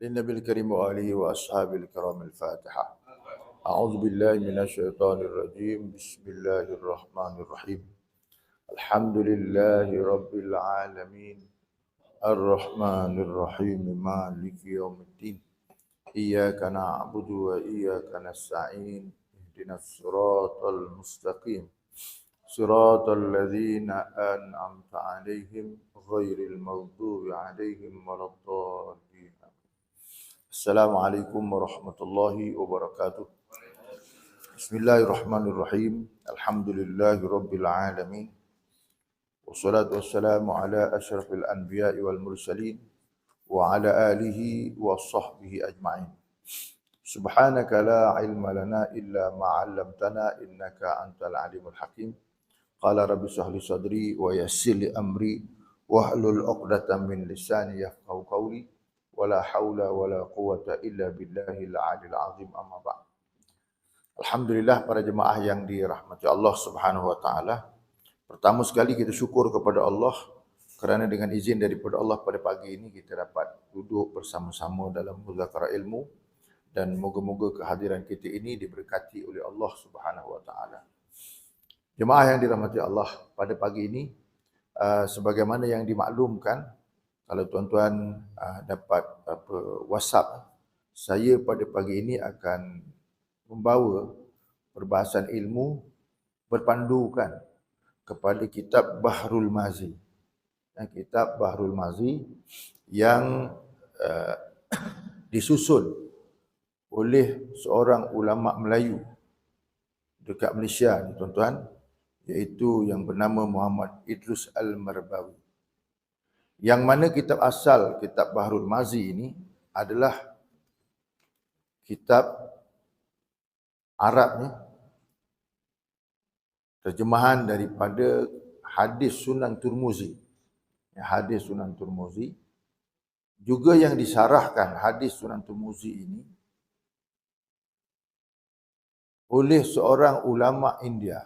للنبي الكريم وآله وأصحابه الكرام الفاتحة. أعوذ بالله من الشيطان الرجيم. بسم الله الرحمن الرحيم. الحمد لله رب العالمين الرحمن الرحيم مالك يوم الدين. إياك نعبد وإياك نستعين. اهدنا الصراط المستقيم صراط الذين أنعمت عليهم غير المغضوب عليهم ولا الضالين. Assalamualaikum warahmatullahi wabarakatuh. Bismillahirrahmanirrahim. Alhamdulillahi rabbil alamin. Wassalatu wassalamu ala asyrafil anbiya'i wal mursalin wa ala alihi wa sahbihi ajma'in. Subhanaka la ilma lana illa ma 'allamtana innaka antal alimul hakim. Qala rabbi shrah li sadri wa yassir li amri wahlul 'uqdatam min lisani yafqahu qawli. Wala haula wala quwata illa billahil aliyil azim, amma ba'd. Alhamdulillah para jemaah yang dirahmati Allah Subhanahu wa taala. Pertama sekali kita syukur kepada Allah kerana dengan izin daripada Allah pada pagi ini kita dapat duduk bersama-sama dalam muzakarah ilmu dan moga-moga kehadiran kita ini diberkati oleh Allah Subhanahu wa taala. Jemaah yang dirahmati Allah, pada pagi ini sebagaimana yang dimaklumkan, kalau tuan-tuan dapat WhatsApp, saya pada pagi ini akan membawa perbahasan ilmu berpandukan kepada kitab Bahrul Mazi. Kitab Bahrul Mazi yang disusun oleh seorang ulama Melayu dekat Malaysia ni tuan-tuan, iaitu yang bernama Muhammad Idrus Al-Marbawi. Yang mana kitab asal kitab Bahrul Mazi ini adalah kitab Arabnya, terjemahan daripada hadis Sunan Tirmizi. Hadis Sunan Tirmizi juga yang disarahkan hadis Sunan Tirmizi ini oleh seorang ulama India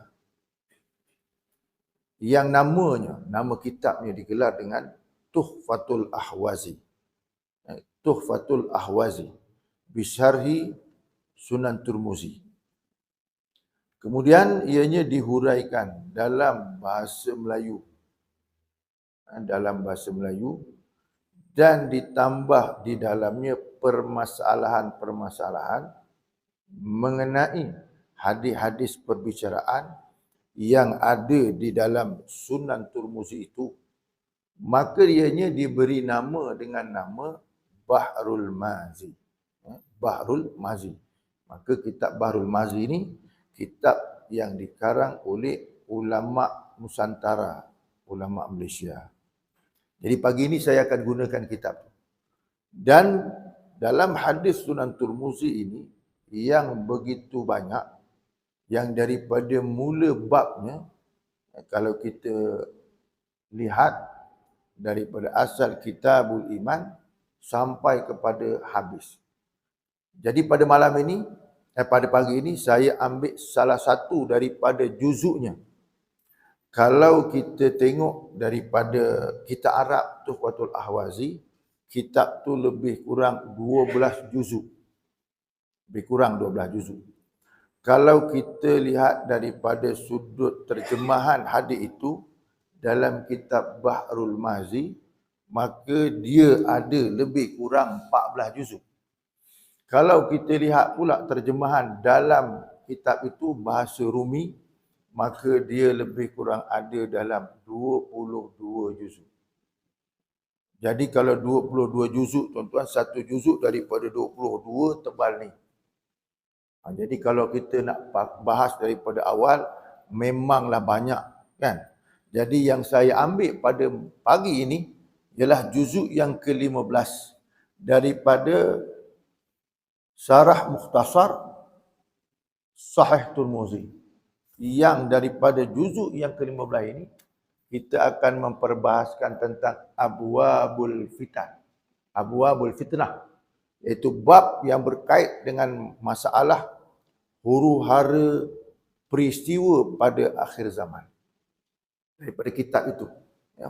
yang nama kitabnya digelar dengan Tuhfatul Ahwazi. Tuhfatul Ahwazi bisyarhi Sunan Tirmizi. Kemudian ianya dihuraikan dalam bahasa Melayu. Dalam bahasa Melayu dan ditambah di dalamnya permasalahan-permasalahan mengenai hadis-hadis perbicaraan yang ada di dalam Sunan Tirmizi itu. Maka ianya diberi nama dengan nama Bahrul Mazi. Bahrul Mazi. Maka kitab Bahrul Mazi ini kitab yang dikarang oleh ulama Nusantara, ulama Malaysia. Jadi pagi ini saya akan gunakan kitab. Dan dalam hadis Sunan Tirmizi ini yang begitu banyak, yang daripada mula babnya, kalau kita lihat daripada asal Kitabul Iman sampai kepada habis. Jadi pada malam ini, pada pagi ini saya ambil salah satu daripada juzuknya. Kalau kita tengok daripada kitab Arab Tuhfatul Ahwazi, kitab tu lebih kurang 12 juzuk. Lebih kurang 12 juzuk. Kalau kita lihat daripada sudut terjemahan hadis itu dalam kitab Bahrul Mazi, maka dia ada lebih kurang 14 juzuk. Kalau kita lihat pula terjemahan dalam kitab itu bahasa Rumi, maka dia lebih kurang ada dalam 22 juzuk. Jadi kalau 22 juzuk, tuan-tuan, satu juzuk daripada 22 tebal ni. Jadi kalau kita nak bahas daripada awal, memanglah banyak, kan? Jadi yang saya ambil pada pagi ini ialah juzuk yang ke-15 daripada Syarah Mukhtasar Sahih Tirmizi. Yang daripada juzuk yang ke-15 ini kita akan memperbahaskan tentang Abwabul Fitan. Abwabul Fitnah, iaitu bab yang berkait dengan masalah huru-hara peristiwa pada akhir zaman. Daripada kitab itu,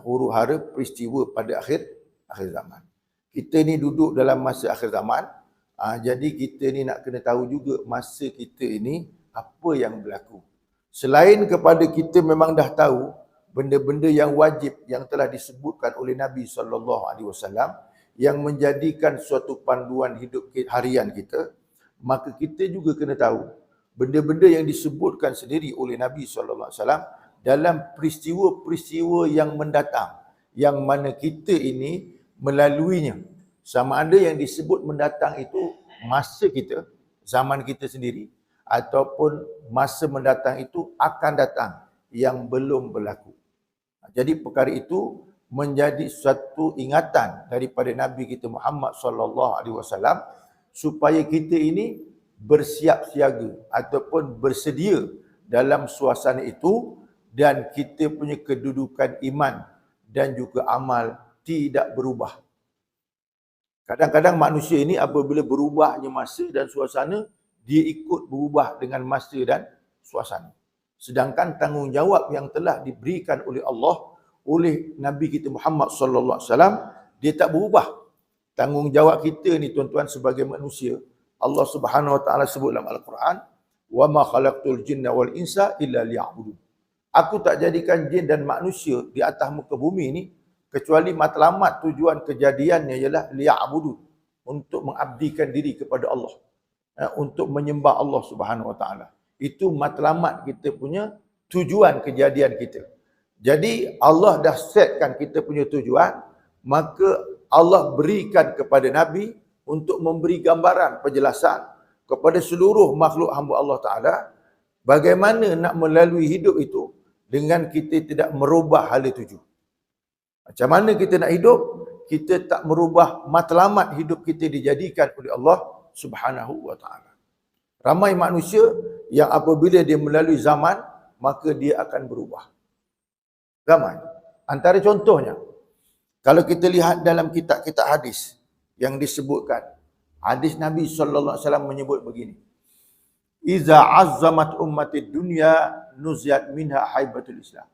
huru-hara peristiwa pada akhir zaman. Kita ni duduk dalam masa akhir zaman. Jadi kita ni nak kena tahu juga masa kita ini apa yang berlaku. Selain kepada kita memang dah tahu benda-benda yang wajib yang telah disebutkan oleh Nabi SAW yang menjadikan suatu panduan hidup harian kita, maka kita juga kena tahu benda-benda yang disebutkan sendiri oleh Nabi SAW dalam peristiwa-peristiwa yang mendatang, yang mana kita ini melaluinya. Sama ada yang disebut mendatang itu masa kita, zaman kita sendiri, ataupun masa mendatang itu akan datang yang belum berlaku. Jadi perkara itu menjadi suatu ingatan daripada Nabi kita Muhammad SAW supaya kita ini bersiap siaga ataupun bersedia dalam suasana itu, dan kita punya kedudukan iman dan juga amal tidak berubah. Kadang-kadang manusia ini apabila berubahnya masa dan suasana, dia ikut berubah dengan masa dan suasana. Sedangkan tanggungjawab yang telah diberikan oleh Allah, oleh Nabi kita Muhammad SAW, dia tak berubah. Tanggungjawab kita ni tuan-tuan sebagai manusia, Allah Subhanahu Wa Taala sebut dalam Al-Quran, "Wa ma khalaqtul jinna wal insa illa liya'budun." Aku tak jadikan jin dan manusia di atas muka bumi ni kecuali matlamat tujuan kejadiannya ialah liya'budun, untuk mengabdikan diri kepada Allah, untuk menyembah Allah Subhanahu Wa Taala. Itu matlamat kita punya tujuan kejadian kita. Jadi Allah dah setkan kita punya tujuan, maka Allah berikan kepada Nabi untuk memberi gambaran, penjelasan kepada seluruh makhluk hamba Allah Ta'ala bagaimana nak melalui hidup itu dengan kita tidak merubah hala tuju. Macam mana kita nak hidup? Kita tak merubah matlamat hidup kita dijadikan oleh Allah Subhanahu Wa Ta'ala. Ramai manusia yang apabila dia melalui zaman, maka dia akan berubah. Ramai. Antara contohnya, kalau kita lihat dalam kitab-kitab hadis yang disebutkan, hadis Nabi SAW menyebut begini, "Iza azzamat ummatid dunya nuziat minha haibatul Islam."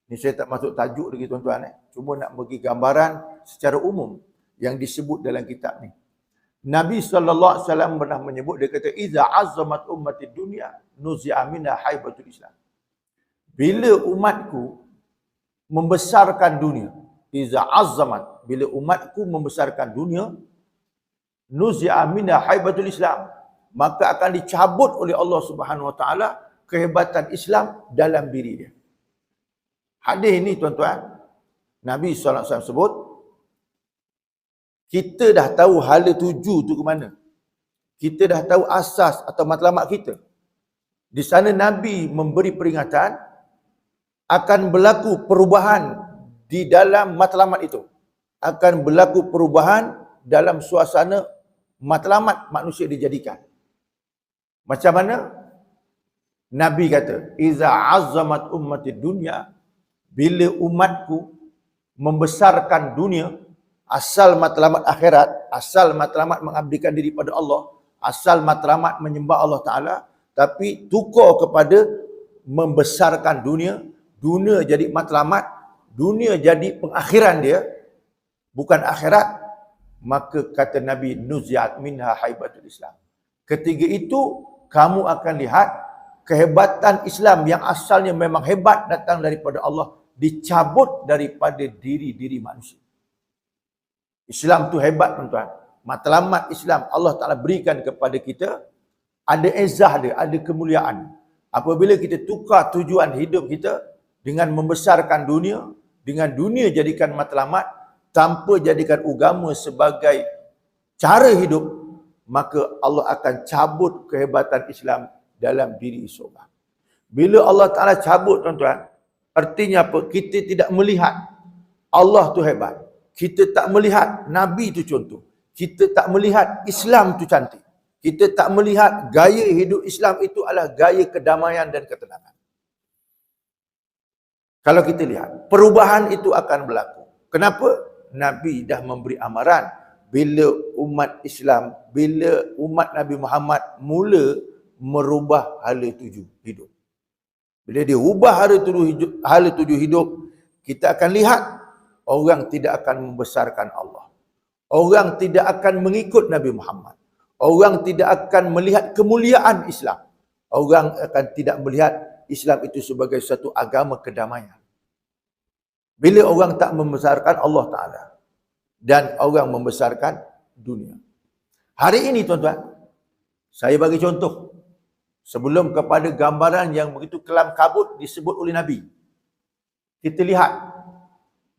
Ini saya tak masuk tajuk lagi tuan-tuan. Cuma nak bagi gambaran secara umum yang disebut dalam kitab ni. Nabi SAW pernah menyebut, dia kata, "Iza azzamat ummatid dunya nuziat minha haibatul Islam." Bila umatku membesarkan dunia, iza azzamat, bila umatku membesarkan dunia, nuzi'a minha haibatul Islam, maka akan dicabut oleh Allah Subhanahu Wa Taala kehebatan Islam dalam diri dia. Hadis ini tuan-tuan, Nabi SAW sebut, kita dah tahu hala tuju tu ke mana. Kita dah tahu asas atau matlamat kita. Di sana Nabi memberi peringatan akan berlaku perubahan di dalam matlamat itu. Akan berlaku perubahan dalam suasana matlamat manusia dijadikan. Macam mana? Nabi kata, "Iza azzamat ummatid dunya," bila umatku membesarkan dunia, asal matlamat akhirat, asal matlamat mengabdikan diri pada Allah, asal matlamat menyembah Allah Ta'ala, tapi tukar kepada membesarkan dunia, dunia jadi matlamat, dunia jadi pengakhiran dia, bukan akhirat, maka kata Nabi, nuziat minha haibatul Islam. Ketika itu, kamu akan lihat kehebatan Islam yang asalnya memang hebat datang daripada Allah, dicabut daripada diri-diri manusia. Islam tu hebat tuan-tuan. Matlamat Islam Allah Ta'ala berikan kepada kita, ada izah dia, ada kemuliaan. Apabila kita tukar tujuan hidup kita dengan membesarkan dunia, dengan dunia jadikan matlamat, tanpa jadikan agama sebagai cara hidup, maka Allah akan cabut kehebatan Islam dalam diri seorang. Bila Allah Ta'ala cabut tuan-tuan, artinya apa? Kita tidak melihat Allah tu hebat. Kita tak melihat Nabi tu contoh. Kita tak melihat Islam tu cantik. Kita tak melihat gaya hidup Islam itu adalah gaya kedamaian dan ketenangan. Kalau kita lihat, perubahan itu akan berlaku. Kenapa? Nabi dah memberi amaran. Bila umat Islam, bila umat Nabi Muhammad mula merubah hala tuju hidup. Bila dia ubah hala tuju hidup, kita akan lihat orang tidak akan membesarkan Allah. Orang tidak akan mengikut Nabi Muhammad. Orang tidak akan melihat kemuliaan Islam. Orang akan tidak melihat Islam itu sebagai satu agama kedamaian. Bila orang tak membesarkan Allah Ta'ala dan orang membesarkan dunia. Hari ini tuan-tuan, saya bagi contoh. Sebelum kepada gambaran yang begitu kelam kabut disebut oleh Nabi. Kita lihat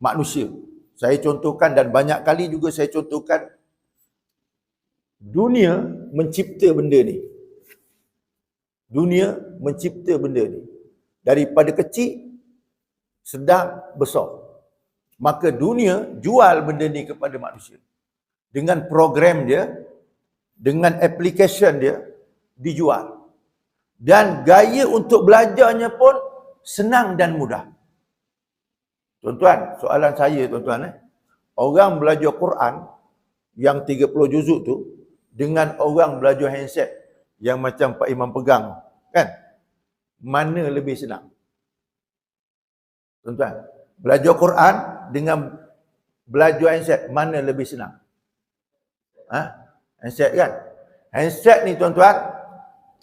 manusia. Saya contohkan dan banyak kali juga saya contohkan. Dunia mencipta benda ni. Dunia mencipta benda ni. Daripada kecil, sedang, besar. Maka dunia jual benda ni kepada manusia. Dengan program dia, dengan application dia, dijual. Dan gaya untuk belajarnya pun senang dan mudah. Tuan-tuan, soalan saya tuan-tuan, orang belajar Quran yang 30 juzuk tu dengan orang belajar handset yang macam Pak Imam pegang, kan? Mana lebih senang? Tuan-tuan, belajar Quran dengan belajar handset, mana lebih senang? Handset kan? Handset ni tuan-tuan,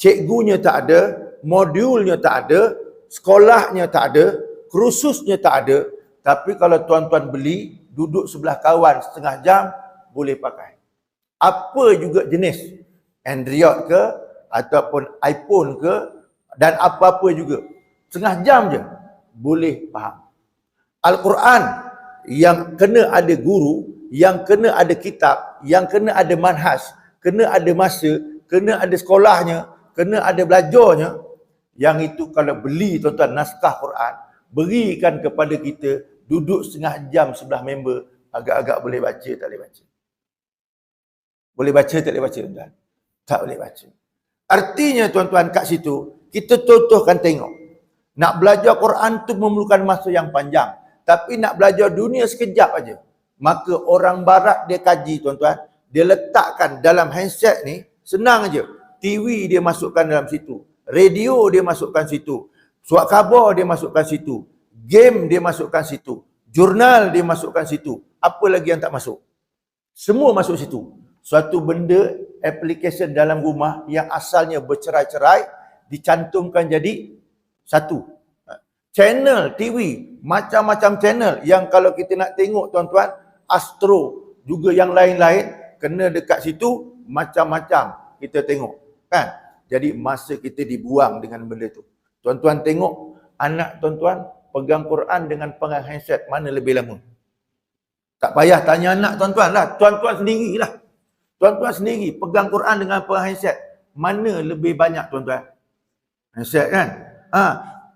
cikgunya tak ada, modulnya tak ada, sekolahnya tak ada, kursusnya tak ada. Tapi kalau tuan-tuan beli, duduk sebelah kawan setengah jam, boleh pakai. Apa juga jenis, Android ke, ataupun iPhone ke, dan apa-apa juga. Setengah jam je, boleh faham. Al-Quran, yang kena ada guru, yang kena ada kitab, yang kena ada manhaj, kena ada masa, kena ada sekolahnya, kena ada belajarnya. Yang itu kalau beli tuan-tuan naskah Quran, berikan kepada kita, duduk setengah jam sebelah member, agak-agak boleh baca, tak boleh baca. Boleh baca, tak boleh baca tuan-tuan? Tak boleh baca. Artinya tuan-tuan kat situ, kita contohkan tengok. Nak belajar Quran tu memerlukan masa yang panjang. Tapi nak belajar dunia sekejap aja. Maka orang barat dia kaji tuan-tuan, dia letakkan dalam handset ni, senang aja. TV dia masukkan dalam situ. Radio dia masukkan situ. Surat khabar dia masukkan situ. Game dia masukkan situ. Jurnal dia masukkan situ. Apa lagi yang tak masuk? Semua masuk situ. Suatu benda, application dalam rumah yang asalnya bercerai-cerai, dicantumkan jadi satu. Channel TV, macam-macam channel yang kalau kita nak tengok tuan-tuan, Astro, juga yang lain-lain, kena dekat situ, macam-macam kita tengok. Kan? Jadi masa kita dibuang dengan benda tu. Tuan-tuan tengok anak tuan-tuan pegang Quran dengan pegang handset, mana lebih lama? Tak payah tanya anak tuan-tuan lah, tuan-tuan sendirilah. Tuan-tuan sendiri pegang Quran dengan pegang handset, mana lebih banyak tuan-tuan? Handset kan?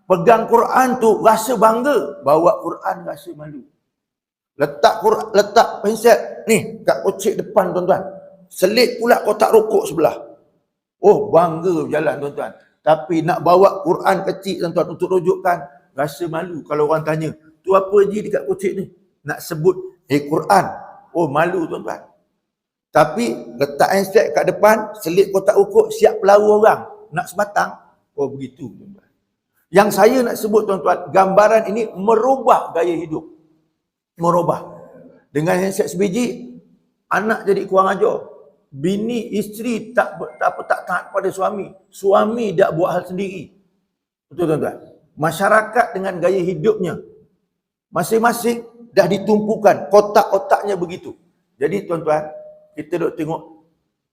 Pegang Quran tu rasa bangga, bawa Quran rasa malu. Letak handset ni kat kocik depan tuan-tuan. Selit pula kotak rokok sebelah. Oh, bangga berjalan tuan-tuan. Tapi nak bawa Quran kecil tuan-tuan untuk rujukkan, rasa malu kalau orang tanya, tu apa je dekat kocik ni? Nak sebut, Quran. Oh, malu tuan-tuan. Tapi letak handset kat depan, selit kotak rokok, siap pelawa orang. Nak sebatang. Oh, begitu tuan-tuan. Yang saya nak sebut tuan-tuan, gambaran ini merubah gaya hidup. Merubah. Dengan handset sebiji, anak jadi kurang ajar. Bini, isteri tak taat pada suami. Suami dak buat hal sendiri. Betul tuan-tuan? Masyarakat dengan gaya hidupnya masing-masing dah ditumpukan. Kotak-kotaknya begitu. Jadi tuan-tuan, kita duk tengok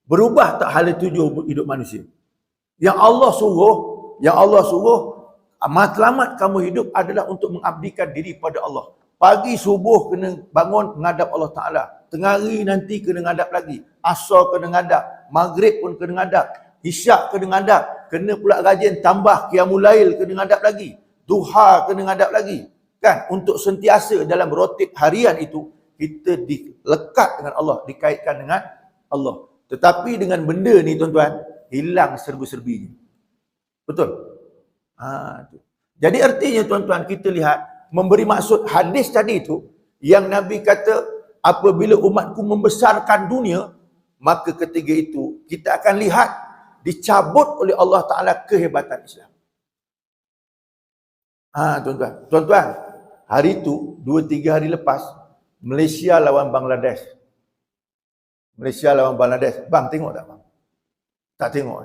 berubah tak hala tuju hidup manusia. Yang Allah suruh matlamat kamu hidup adalah untuk mengabdikan diri pada Allah. Pagi subuh kena bangun menghadap Allah Ta'ala. Tengah hari nanti kena ngadap lagi. Asar kena ngadap. Maghrib pun kena ngadap. Isyak kena ngadap. Kena pula rajin tambah qiyamul lail kena ngadap lagi. Duha kena ngadap lagi. Kan? Untuk sentiasa dalam rotib harian itu, kita dilekat dengan Allah. Dikaitkan dengan Allah. Tetapi dengan benda ni tuan-tuan, hilang serba-serbinya. Betul? Jadi artinya tuan-tuan, kita lihat, memberi maksud hadis tadi itu, yang Nabi kata, apabila umatku membesarkan dunia, maka ketika itu kita akan lihat dicabut oleh Allah Ta'ala kehebatan Islam. Tuan-tuan, hari itu 2-3 hari lepas, Malaysia lawan Bangladesh. Malaysia lawan Bangladesh. Bang, tengok tak bang? Tak tengok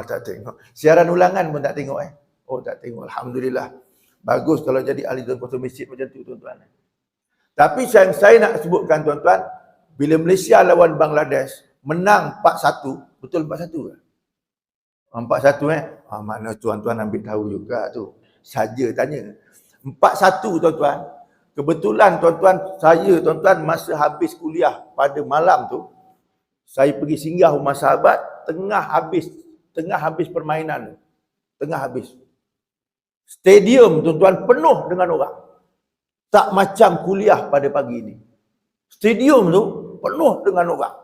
tak tengok. Siaran ulangan pun tak tengok Oh, tak tengok. Alhamdulillah. Bagus kalau jadi ahli tuan-tuan masjid macam tu tuan-tuan. Tapi saya nak sebutkan tuan-tuan, bila Malaysia lawan Bangladesh menang 4-1, betul 4-1 ke? 4-1 mana tuan-tuan ambil tahu juga tu. Saja tanya. 4-1 tuan-tuan. Kebetulan tuan-tuan, saya tuan-tuan masa habis kuliah pada malam tu, saya pergi singgah rumah sahabat tengah habis permainan tu. Tengah habis. Stadium tuan-tuan penuh dengan orang. Tak macam kuliah pada pagi ni. Stadium tu penuh dengan orang.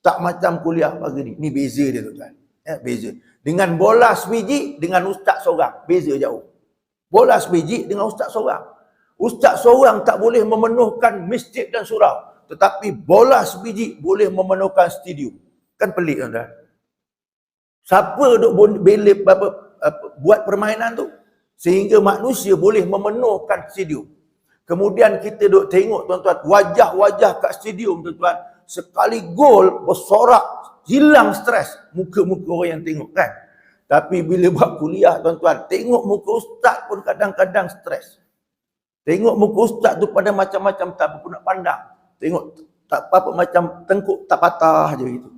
Tak macam kuliah pagi ni. Ni beza dia tuan-tuan. Beza. Dengan bola sebiji dengan ustaz seorang. Beza jauh. Bola sebiji dengan ustaz seorang. Ustaz seorang tak boleh memenuhkan masjid dan surau. Tetapi bola sebiji boleh memenuhkan stadium. Kan pelik tuan-tuan. Siapa duk belip buat permainan tu? Sehingga manusia boleh memenuhkan stadium. Kemudian kita duk tengok tuan-tuan, wajah-wajah kat stadium tuan-tuan. Sekali gol, bersorak, hilang stres muka-muka orang yang tengok kan. Tapi bila buat kuliah tuan-tuan, tengok muka ustaz pun kadang-kadang stres. Tengok muka ustaz tu pada macam-macam tak apa pun nak pandang. Tengok tak apa-apa macam tengkuk tak patah je gitu.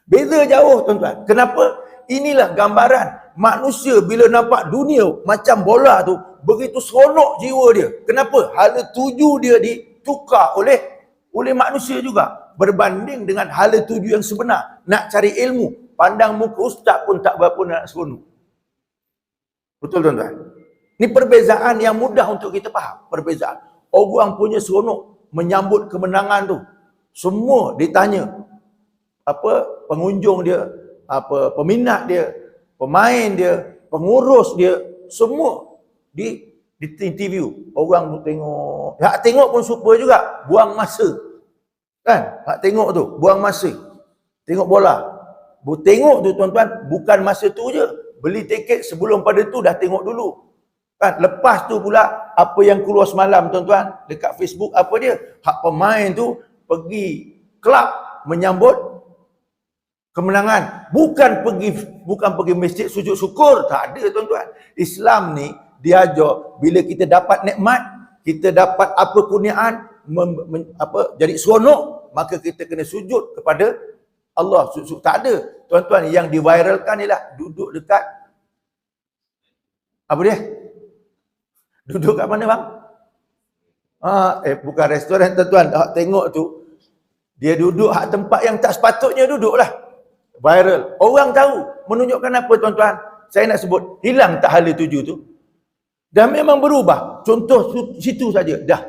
Beza jauh tuan-tuan. Kenapa? Inilah gambaran manusia bila nampak dunia macam bola tu, begitu seronok jiwa dia. Kenapa? Hala tuju dia ditukar oleh manusia juga. Berbanding dengan hala tuju yang sebenar. Nak cari ilmu, pandang muka ustaz pun tak berapa nak seronok. Betul tuan-tuan? Ini perbezaan yang mudah untuk kita faham. Perbezaan. Orang punya seronok menyambut kemenangan tu. Semua ditanya. Pengunjung dia, peminat dia, pemain dia, pengurus dia, semua di interview. Orang tu tengok. Hak tengok pun super juga. Buang masa. Kan? Hak tengok tu. Buang masa. Tengok bola. Tengok tu tuan-tuan. Bukan masa tu je. Beli tiket sebelum pada tu dah tengok dulu. Kan? Lepas tu pula apa yang keluar semalam tuan-tuan. Dekat Facebook apa dia? Hak pemain tu pergi kelab menyambut kemenangan. Bukan pergi masjid sujud syukur. Tak ada tuan-tuan. Islam ni diajar bila kita dapat nikmat, kita dapat apa kurniaan, jadi seronok, maka kita kena sujud kepada Allah. Tak ada. Tuan-tuan, yang diviralkan ialah duduk dekat apa dia? Duduk kat mana bang? Bukan restoran tuan-tuan. Tengok tu, dia duduk hak tempat yang tak sepatutnya duduk lah. Viral. Orang tahu. Menunjukkan apa tuan-tuan? Saya nak sebut, hilang tak hala tuju tu? Dah memang berubah. Contoh situ saja. Dah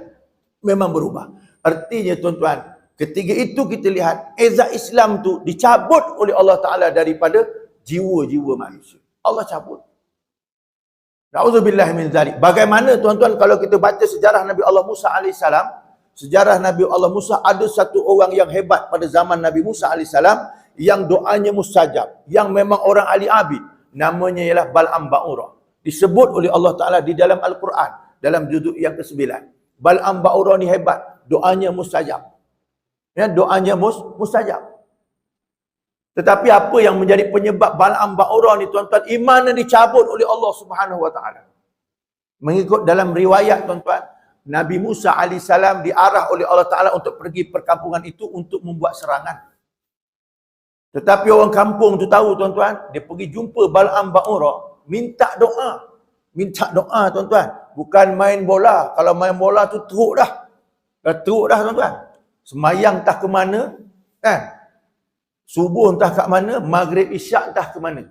memang berubah. Artinya tuan-tuan, ketika itu kita lihat, ezak Islam tu dicabut oleh Allah Ta'ala daripada jiwa-jiwa manusia. Allah cabut. Na'udzubillah min zalik. Bagaimana tuan-tuan kalau kita baca sejarah Nabi Allah Musa AS, sejarah Nabi Allah Musa, ada satu orang yang hebat pada zaman Nabi Musa AS, yang doanya mustajab, yang memang orang ahli abid, namanya ialah Bal'am Ba'urah. Disebut oleh Allah Ta'ala di dalam Al-Quran, dalam juzuk yang ke-9. Bal'am Ba'urah ni hebat, doanya mustajab. Ya, doanya mustajab. Tetapi apa yang menjadi penyebab Bal'am Ba'urah ni tuan-tuan, iman yang dicabut oleh Allah Subhanahu Wa Ta'ala. Mengikut dalam riwayat tuan-tuan, Nabi Musa AS diarah oleh Allah Ta'ala untuk pergi perkampungan itu untuk membuat serangan. Tetapi orang kampung tu tahu tuan-tuan, dia pergi jumpa Bal'am Ba'urah, minta doa. Minta doa tuan-tuan. Bukan main bola. Kalau main bola tu teruk dah. Dah teruk dah tuan-tuan. Semayang entah ke mana, kan? Subuh entah kat mana, maghrib isyak entah ke mana.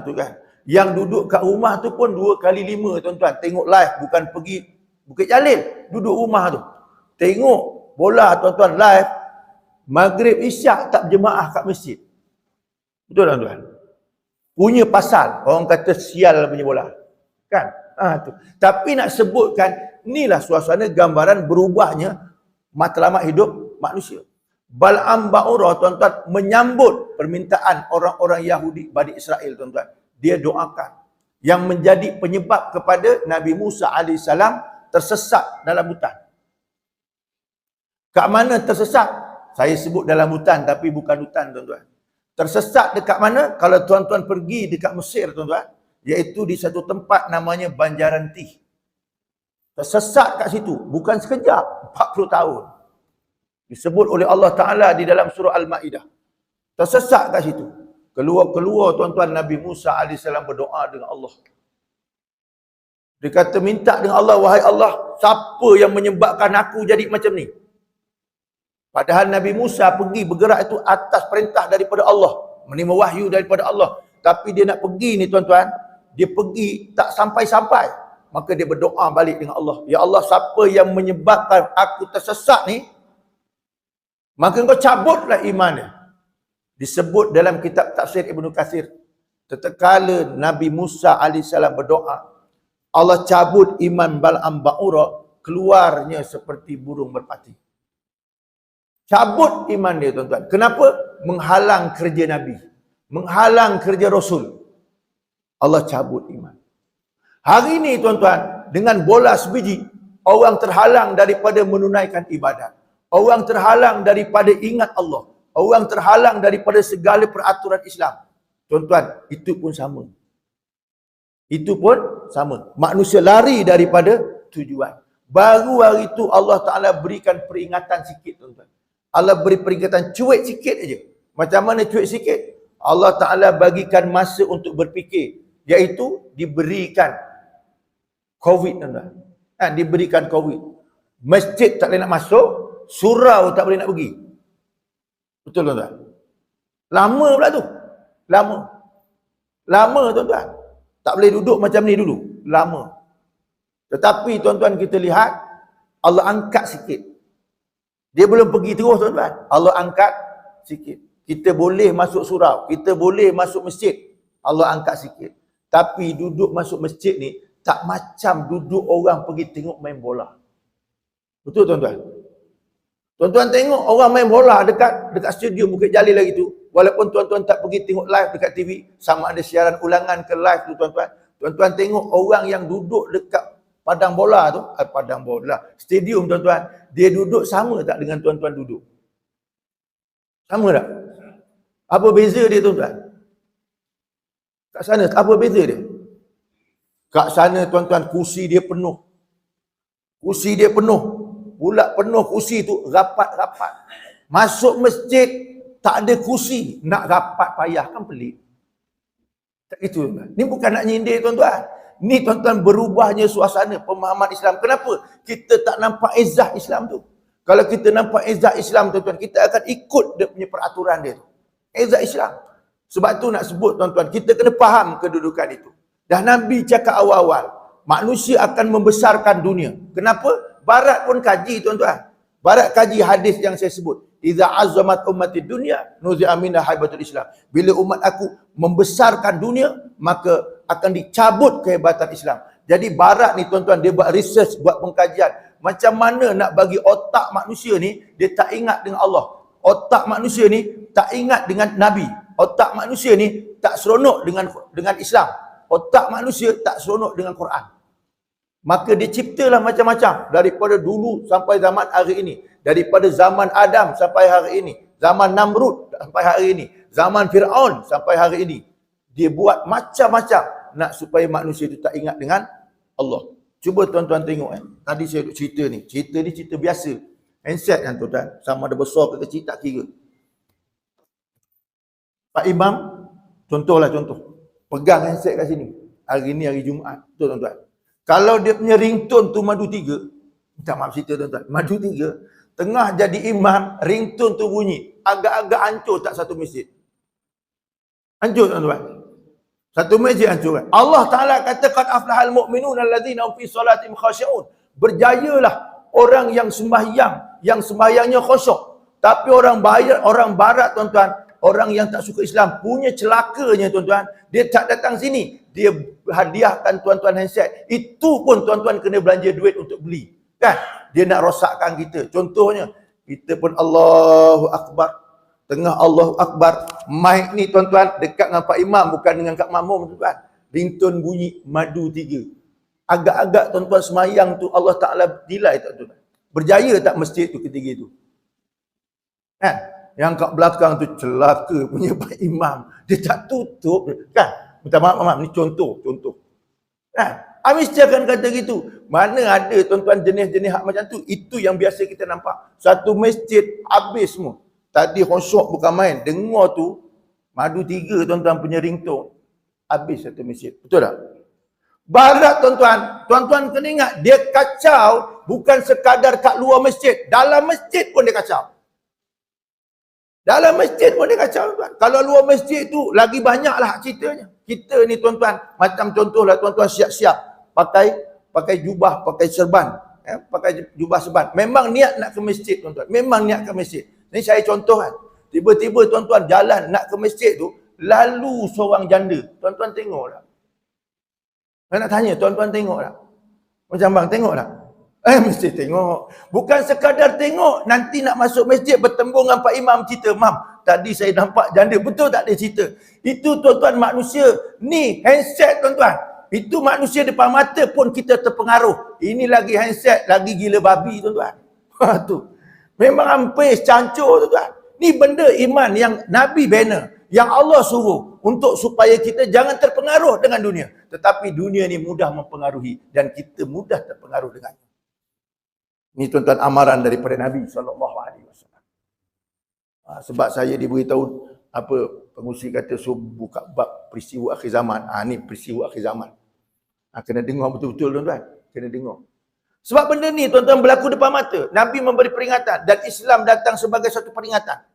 Tu kan. Yang duduk kat rumah tu pun 2 kali 5 tuan-tuan. Tengok live, bukan pergi Bukit Jalil. Duduk rumah tu. Tengok bola tuan-tuan live. Maghrib isyak tak berjemaah kat masjid. Betul tuan-tuan? Punya pasal. Orang kata sial punya bola. Kan? Tu. Tapi nak sebutkan, inilah suasana gambaran berubahnya matlamat hidup manusia. Bal'am Ba'urah tuan-tuan menyambut permintaan orang-orang Yahudi Bani Israel tuan-tuan. Dia doakan. Yang menjadi penyebab kepada Nabi Musa AS tersesat dalam hutan. Kat mana tersesat? Saya sebut dalam hutan tapi bukan hutan tuan-tuan. Tersesat dekat mana? Kalau tuan-tuan pergi dekat Mesir tuan-tuan, iaitu di satu tempat namanya Banjaranti. Tersesat kat situ, bukan sekejap, 40 tahun. Disebut oleh Allah Ta'ala di dalam surah Al-Ma'idah. Tersesat kat situ. Keluar tuan-tuan, Nabi Musa AS berdoa dengan Allah. Dia kata, minta dengan Allah, wahai Allah, siapa yang menyebabkan aku jadi macam ni? Padahal Nabi Musa pergi bergerak itu atas perintah daripada Allah, menerima wahyu daripada Allah. Tapi dia nak pergi ni tuan-tuan, dia pergi tak sampai-sampai. Maka dia berdoa balik dengan Allah. Ya Allah, siapa yang menyebabkan aku tersesat ni, maka engkau cabutlah imannya. Disebut dalam kitab tafsir Ibnu Katsir, tatkala Nabi Musa AS berdoa, Allah cabut iman Bal'am Ba'ura, keluarnya seperti burung merpati. Cabut iman dia tuan-tuan. Kenapa? Menghalang kerja Nabi. Menghalang kerja Rasul. Allah cabut iman. Hari ini tuan-tuan, dengan bola sebiji, orang terhalang daripada menunaikan ibadat. Orang terhalang daripada ingat Allah. Orang terhalang daripada segala peraturan Islam. Tuan-tuan, itu pun sama. Itu pun sama. Manusia lari daripada tujuan. Baru hari itu Allah Ta'ala berikan peringatan sikit tuan-tuan. Allah beri peringatan cuik sikit aja. Macam mana cuik sikit? Allah Ta'ala bagikan masa untuk berfikir. Iaitu diberikan COVID tuan-tuan. Diberikan COVID. Masjid tak boleh nak masuk. Surau tak boleh nak pergi. Betul tuan-tuan? Lama pula tu. Lama tuan-tuan. Tak boleh duduk macam ni dulu. Lama. Tetapi tuan-tuan kita lihat, Allah angkat sikit. Dia belum pergi terus tuan-tuan. Allah angkat sikit. Kita boleh masuk surau. Kita boleh masuk masjid. Allah angkat sikit. Tapi duduk masuk masjid ni, tak macam duduk orang pergi tengok main bola. Betul tuan-tuan? Tuan-tuan tengok orang main bola dekat stadium Bukit Jalil lagi tu. Walaupun tuan-tuan tak pergi tengok live dekat TV, sama ada siaran ulangan ke live tu tuan-tuan. Tuan-tuan tengok orang yang duduk dekat padang bola tu, stadium tuan-tuan, dia duduk sama tak dengan tuan-tuan duduk? Sama tak? Apa beza dia tuan-tuan? Kat sana apa beza dia? Kat sana tuan-tuan kursi dia penuh. Kursi dia penuh. Pula penuh kursi tu rapat-rapat. Masuk masjid tak ada kursi, nak rapat payah, kan pelik. Tak gitu tuan. Ni bukan nak nyindir tuan-tuan. Ni tuan-tuan berubahnya suasana pemahaman Islam. Kenapa? Kita tak nampak izzah Islam tu. Kalau kita nampak izzah Islam tuan-tuan, kita akan ikut dia punya peraturan dia tu. Izzah Islam. Sebab tu nak sebut tuan-tuan, kita kena faham kedudukan itu. Dah Nabi cakap awal-awal, manusia akan membesarkan dunia. Kenapa? Barat pun kaji tuan-tuan. Barat kaji hadis yang saya sebut. Iza azamat ummati dunya nuzi'a minha haibatul Islam. Bila umat aku membesarkan dunia, maka akan dicabut kehebatan Islam. Jadi barat ni tuan-tuan, dia buat research, buat pengkajian. Macam mana nak bagi otak manusia ni, dia tak ingat dengan Allah. Otak manusia ni tak ingat dengan Nabi. Otak manusia ni tak seronok dengan Islam. Otak manusia tak seronok dengan Quran. Maka dia ciptalah macam-macam. Daripada dulu sampai zaman hari ini. Daripada zaman Adam sampai hari ini. Zaman Namrud sampai hari ini. Zaman Fir'aun sampai hari ini. Dia buat macam-macam nak supaya manusia itu tak ingat dengan Allah. Cuba tuan-tuan tengok. Tadi saya duk cerita ni. Cerita ni cerita biasa. Handset kan tuan-tuan. Sama ada besar ke kecil tak kira. Pak Imam, contohlah contoh. Pegang handset kat sini. Hari ni hari Jumaat. Betul tuan-tuan. Kalau dia punya ringtone tu madu 3, minta maaf cerita tuan-tuan, madu 3, tengah jadi imam, ringtone tu bunyi, agak-agak hancur tak satu masjid? Hancur tuan-tuan. Satu masjid hancur kan? Allah Ta'ala kata, qad aflahal mu'minun alladzina hum fi salatihim khashi'un. Berjayalah orang yang sembahyang, yang sembahyangnya khusyuk. Tapi orang barat tuan-tuan, orang yang tak suka Islam, punya celakanya tuan-tuan, dia tak datang sini. Dia hadiahkan tuan-tuan handset. Itu pun tuan-tuan kena belanja duit untuk beli. Kan? Dia nak rosakkan kita. Contohnya, kita pun Allahu Akbar. Tengah Allahu Akbar. Mic ni tuan-tuan dekat dengan Pak Imam, bukan dengan Kak Mamum tuan-tuan. Ringtone bunyi madu 3. Agak-agak tuan-tuan semayang tu Allah Ta'ala nilai tak tuan-tuan? Berjaya tak masjid tu ketiga tu? Kan? Yang kat belakang tu celaka punya Pak Imam. Dia tak tutup. Kan? Minta maaf, ni contoh. Kan? Mesti akan kata gitu. Mana ada tuan-tuan jenis-jenis hak macam tu. Itu yang biasa kita nampak. Satu masjid habis semua. Tadi khusyuk bukan main. Dengar tu, madu 3 tuan-tuan punya ringtone. Habis satu masjid. Betul tak? Barat tuan-tuan. Tuan-tuan kena ingat. Dia kacau bukan sekadar kat luar masjid. Dalam masjid pun dia kacau. Dalam masjid pun dia kacau tuan. Kalau luar masjid tu lagi banyaklah ceritanya. Kita ni tuan-tuan, macam contohlah tuan-tuan siap-siap pakai jubah, pakai serban, pakai jubah serban. Memang niat nak ke masjid tuan-tuan. Memang niat ke masjid. Ni saya contoh kan. Tiba-tiba tuan-tuan jalan nak ke masjid tu, lalu seorang janda. Tuan-tuan tengok tak? Saya nak tanya, tuan-tuan tengok tak? Macam bang tengok tak? Mesti tengok. Bukan sekadar tengok, nanti nak masuk masjid bertembung dengan Pak Imam cerita, "Mam, tadi saya nampak janda." Betul tak dia cerita? Itu tuan-tuan manusia. Ni handset tuan-tuan. Itu manusia depan mata pun kita terpengaruh. Ini lagi handset, lagi gila babi tuan-tuan. Tu. Memang hampir cancur tuan-tuan. Ni benda iman yang Nabi bina. Yang Allah suruh untuk supaya kita jangan terpengaruh dengan dunia. Tetapi dunia ni mudah mempengaruhi dan kita mudah terpengaruh dengannya. Ni tuan-tuan amaran daripada Nabi SAW. Sebab saya diberitahu pengusi kata buka bab peristiwa akhir zaman. Ni peristiwa akhir zaman. Kena dengar betul-betul tuan-tuan. Kena dengar. Sebab benda ni tuan-tuan berlaku depan mata. Nabi memberi peringatan dan Islam datang sebagai satu peringatan.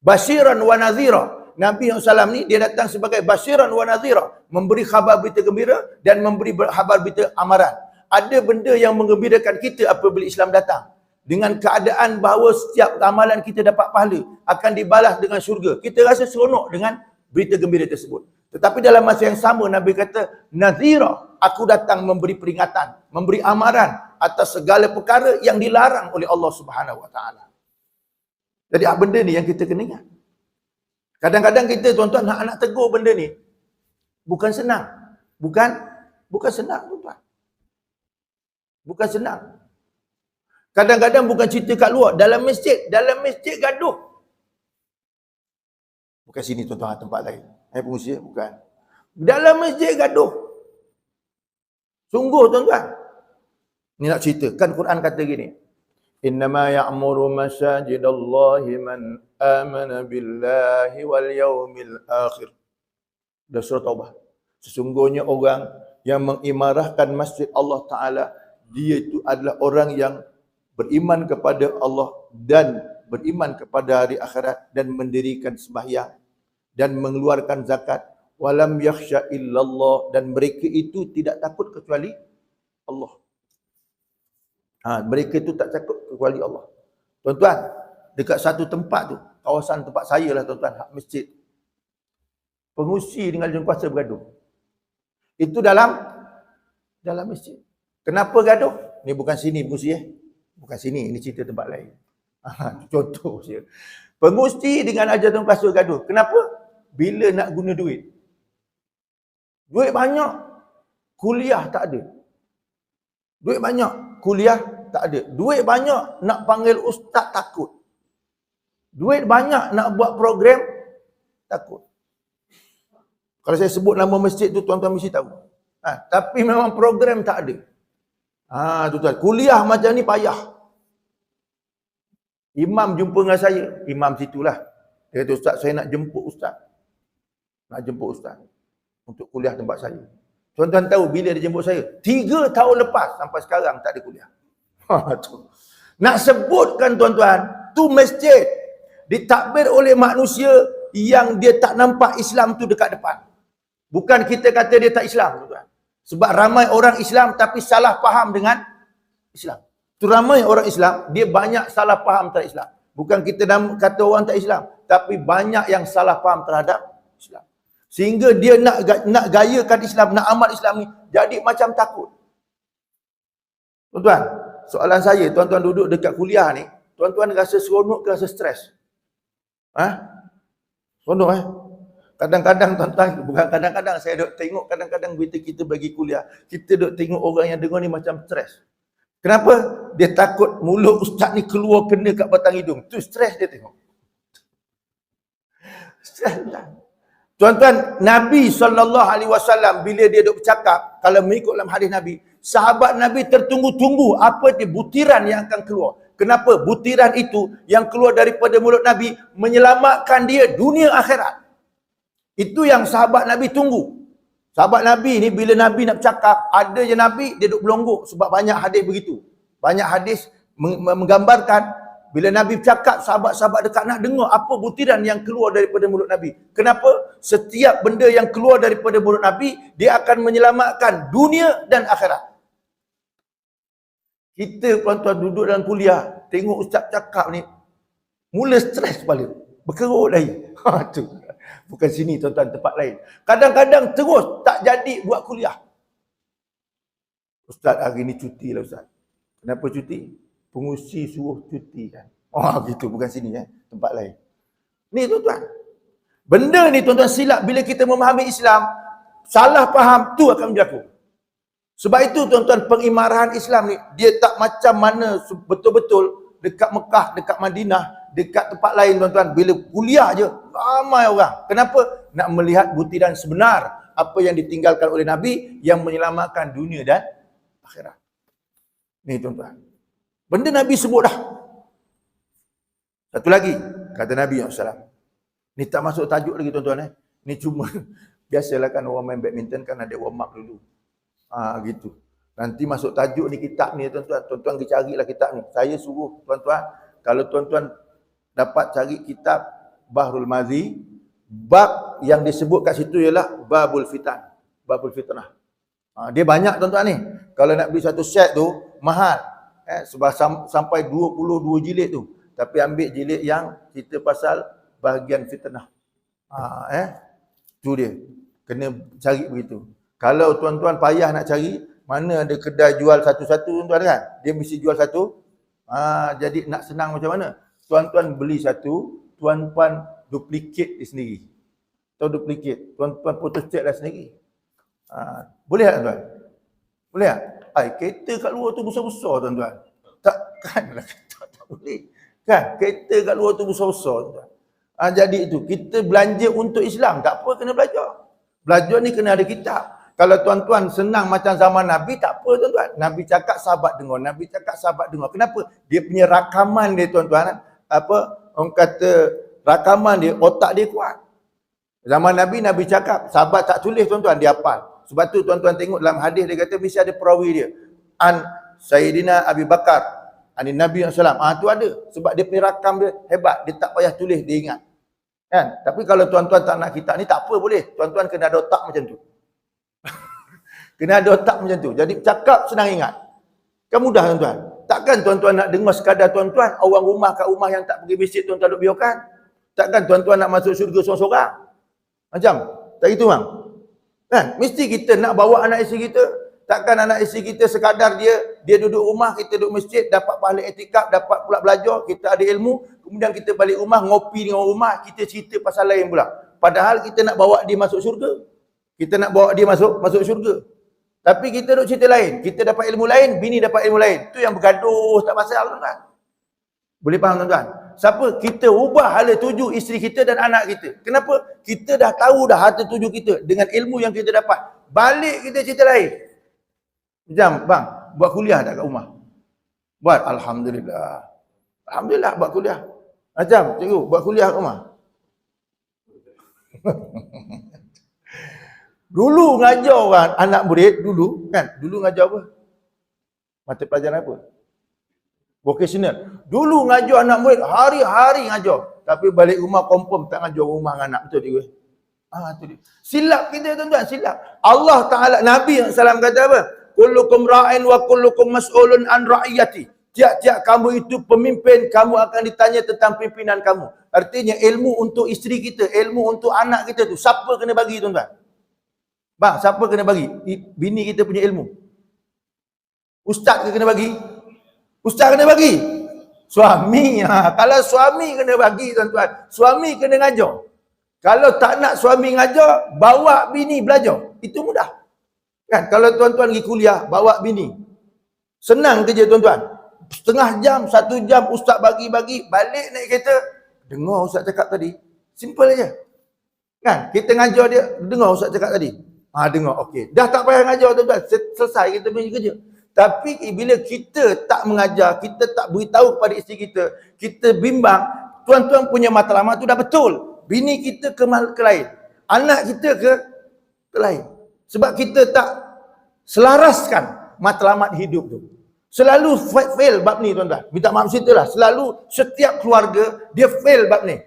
Basyiran wa nadhira. Nabi SAW ni dia datang sebagai basyiran wa nadhira. Memberi khabar berita gembira dan memberi khabar berita amaran. Ada benda yang menggembirakan kita apabila Islam datang. Dengan keadaan bahawa setiap amalan kita dapat pahala. Akan dibalas dengan syurga. Kita rasa seronok dengan berita gembira tersebut. Tetapi dalam masa yang sama Nabi kata, nadhira, aku datang memberi peringatan, memberi amaran atas segala perkara yang dilarang oleh Allah Subhanahu Wa Taala. Jadi benda ni yang kita kena ingat. Kadang-kadang kita tuan-tuan nak tegur benda ni bukan senang. Bukan senang tuan-tuan. Bukan senang. Kadang-kadang bukan cerita kat luar, dalam masjid gaduh. Bukan sini tuan-tuan, tempat lain. Pengusia bukan. Dalam masjid gaduh. Sungguh tuan-tuan. Ni nak cerita. Kan Quran kata gini. Innama ya'muru masajidallahi man amana billahi wal yawmil akhir. Dah surah Taubah. Sesungguhnya orang yang mengimarahkan masjid Allah Ta'ala, dia itu adalah orang yang beriman kepada Allah dan beriman kepada hari akhirat dan mendirikan sembahyang dan mengeluarkan zakat, walam yakhsha illallah, dan mereka itu tidak takut kecuali Allah. Mereka itu tak takut kecuali Allah. Tuan-tuan, dekat satu tempat tu, kawasan tempat saya lah tuan-tuan, hak masjid. Pengusi dengan jengkuasa bergaduh. Itu dalam masjid. Kenapa gaduh? Ni bukan sini pengusi Bukan sini, ini cerita tempat lain. Contoh saja. Pengusi dengan ajaran kuasa gaduh. Kenapa? Bila nak guna duit. Duit banyak, kuliah tak ada. Duit banyak, kuliah tak ada. Duit banyak, nak panggil ustaz takut. Duit banyak, nak buat program takut. Kalau saya sebut nama masjid tu, tuan-tuan mesti tahu. Tapi memang program tak ada. Tuan-tuan, kuliah macam ni payah. Imam jumpa dengan saya. Imam situlah. Dia kata, "Ustaz, saya nak jemput Ustaz. Nak jemput Ustaz untuk kuliah tempat saya." Tuan-tuan tahu bila dia jemput saya? 3 tahun lepas sampai sekarang tak ada kuliah. Nak sebutkan tuan-tuan, tu masjid ditakbir oleh manusia yang dia tak nampak Islam tu dekat depan. Bukan kita kata dia tak Islam tuan-tuan. Sebab ramai orang Islam tapi salah faham dengan Islam. Tu ramai orang Islam, dia banyak salah faham terhadap Islam. Bukan kita kata orang tak Islam, tapi banyak yang salah faham terhadap Islam. Sehingga dia nak gayakan Islam, nak amal Islam ni jadi macam takut. Tuan-tuan, soalan saya, tuan-tuan duduk dekat kuliah ni, tuan-tuan rasa seronok ke rasa stres? Seronok Kadang-kadang tuan-tuan, bukan kadang-kadang, saya duk tengok kadang-kadang bila kita bagi kuliah, kita duk tengok orang yang dengar ni macam stres. Kenapa? Dia takut mulut ustaz ni keluar kena kat batang hidung. Tu stres dia tengok. Tuan-tuan, Nabi SAW bila dia duk bercakap, kalau mengikut dalam hadis Nabi, sahabat Nabi tertunggu-tunggu apa dia butiran yang akan keluar. Kenapa? Butiran itu yang keluar daripada mulut Nabi menyelamatkan dia dunia akhirat. Itu yang sahabat Nabi tunggu. Sahabat Nabi ni bila Nabi nak bercakap, ada je Nabi dia duk berlonggok sebab banyak hadis begitu. Banyak hadis menggambarkan bila Nabi bercakap, sahabat-sahabat dekat nak dengar apa butiran yang keluar daripada mulut Nabi. Kenapa? Setiap benda yang keluar daripada mulut Nabi, dia akan menyelamatkan dunia dan akhirat. Kita tuan-tuan duduk dalam kuliah, tengok ustaz cakap ni, mula stres kepala, berkerut dahi. Tu. Bukan sini tuan-tuan, tempat lain. Kadang-kadang terus tak jadi buat kuliah. Ustaz hari ni cuti lah ustaz. Kenapa cuti? Pengusi suruh cuti kan. Gitu, bukan sini tempat lain. Ni tuan-tuan. Benda ni tuan-tuan silap bila kita memahami Islam, salah faham tu akan berlaku. Sebab itu tuan-tuan, pengimarahan Islam ni dia tak macam mana betul-betul dekat Mekah, dekat Madinah, dekat tempat lain tuan-tuan. Bila kuliah je ramai orang. Kenapa? Nak melihat butiran sebenar apa yang ditinggalkan oleh Nabi yang menyelamatkan dunia dan akhirat. Ni tuan-tuan. Benda Nabi sebut dah. Satu lagi, kata Nabi SAW. Ni tak masuk tajuk lagi tuan-tuan. Ni cuma, biasalah kan orang main badminton kan ada warm up dulu. Gitu. Nanti masuk tajuk ni kitab ni tuan-tuan. Tuan-tuan pergi carilah kitab ni. Saya suruh tuan-tuan, kalau tuan-tuan dapat cari kitab Bahrul Mazi, bab yang disebut kat situ ialah Babul Fitan. Babul Fitnah. Dia banyak tuan-tuan ni. Kalau nak beli satu set tu, mahal. Sebab sampai 22 jilid tu. Tapi ambil jilid yang cerita pasal bahagian fitnah. Tu dia. Kena cari begitu. Kalau tuan-tuan payah nak cari, mana ada kedai jual satu-satu tuan-tuan kan? Dia mesti jual satu. Jadi nak senang macam mana? Tuan-tuan beli satu, tuan-tuan duplicate dia sendiri. Tahu duplicate? Tuan-tuan photostat lah sendiri. Boleh tak tuan? Boleh tak? Kereta kat luar tu besar-besar tuan-tuan. Takkanlah tak boleh. Kan? Kereta kat luar tu besar-besar tuan-tuan. Jadi itu, kita belanja untuk Islam. Tak apa, kena belajar. Belajar ni kena ada kitab. Kalau tuan-tuan senang macam zaman Nabi, tak apa tuan-tuan. Nabi cakap sahabat dengar. Nabi cakap sahabat dengar. Kenapa? Dia punya rakaman dia tuan-tuan. Orang kata rakaman dia, otak dia kuat. Zaman Nabi, Nabi cakap. Sahabat tak tulis tuan-tuan, dia hafal. Sebab tu tuan-tuan tengok dalam hadis dia kata mesti ada perawi dia. An Sayyidina Abi Bakar, An Nabi SAW. Tu ada. Sebab dia punya rakam dia hebat. Dia tak payah tulis, dia ingat. Kan? Tapi kalau tuan-tuan tak nak kitab ni, tak apa boleh. Tuan-tuan kena ada otak macam tu. Kena ada otak macam tu. Jadi cakap senang ingat. Kan mudah tuan-tuan. Takkan tuan-tuan nak dengar sekadar tuan-tuan, orang rumah kat rumah yang tak pergi masjid tuan-tuan duk biarkan. Takkan tuan-tuan nak masuk syurga seorang-seorang. Macam? Tak gitu bang? Kan? Mesti kita nak bawa anak isteri kita. Takkan anak isteri kita sekadar dia duduk rumah, kita duduk masjid, dapat pahala iktikaf, dapat pula belajar, kita ada ilmu, kemudian kita balik rumah, ngopi dengan rumah, kita cerita pasal lain pula. Padahal kita nak bawa dia masuk syurga. Kita nak bawa dia masuk syurga. Tapi kita duduk cerita lain. Kita dapat ilmu lain, bini dapat ilmu lain. Tu yang bergaduh, tak pasal tuan-tuan. Boleh faham tuan-tuan? Siapa? Kita ubah hala tuju isteri kita dan anak kita. Kenapa? Kita dah tahu dah hala tuju kita dengan ilmu yang kita dapat. Balik kita cerita lain. Macam, bang, buat kuliah tak kat rumah? Buat, Alhamdulillah. Alhamdulillah buat kuliah. Macam, cikgu, buat kuliah kat rumah? Dulu ngajar orang, anak murid, dulu ngajar apa? Mata pelajaran apa? Vocational. Dulu ngajar anak murid, hari-hari ngajar. Tapi balik rumah confirm tak ngajar rumah dengan anak. Betul dia? Tu dia. Silap kita tuan-tuan, silap. Allah Ta'ala, Nabi SAW kata apa? Kullukum ra'in wa kullukum mas'ulun an ra'iyati. Tiap-tiap kamu itu pemimpin, kamu akan ditanya tentang pimpinan kamu. Artinya ilmu untuk isteri kita, ilmu untuk anak kita tu, siapa kena bagi tuan-tuan? Bang, siapa kena bagi? Bini kita punya ilmu. Ustaz ke kena bagi? Ustaz kena bagi. Suami. Kalau suami kena bagi tuan-tuan. Suami kena ngajar. Kalau tak nak suami ngajar, bawa bini belajar. Itu mudah. Kan? Kalau tuan-tuan pergi kuliah, bawa bini. Senang kerja tuan-tuan. Setengah jam, 1 jam ustaz bagi-bagi, balik naik kereta. Dengar ustaz cakap tadi. Simple aja. Kan? Kita ngajar dia, dengar ustaz cakap tadi. Dengar, okey. Dah tak payah ngajar tuan-tuan. Selesai kita punya kerja. Tapi bila kita tak mengajar, kita tak beritahu kepada isteri kita, kita bimbang, tuan-tuan punya matlamat tu dah betul. Bini kita ke lain. Anak kita ke lain. Sebab kita tak selaraskan matlamat hidup tu. Selalu fail bab ni tuan-tuan. Minta maaf ceritalah. Selalu setiap keluarga dia fail bab ni.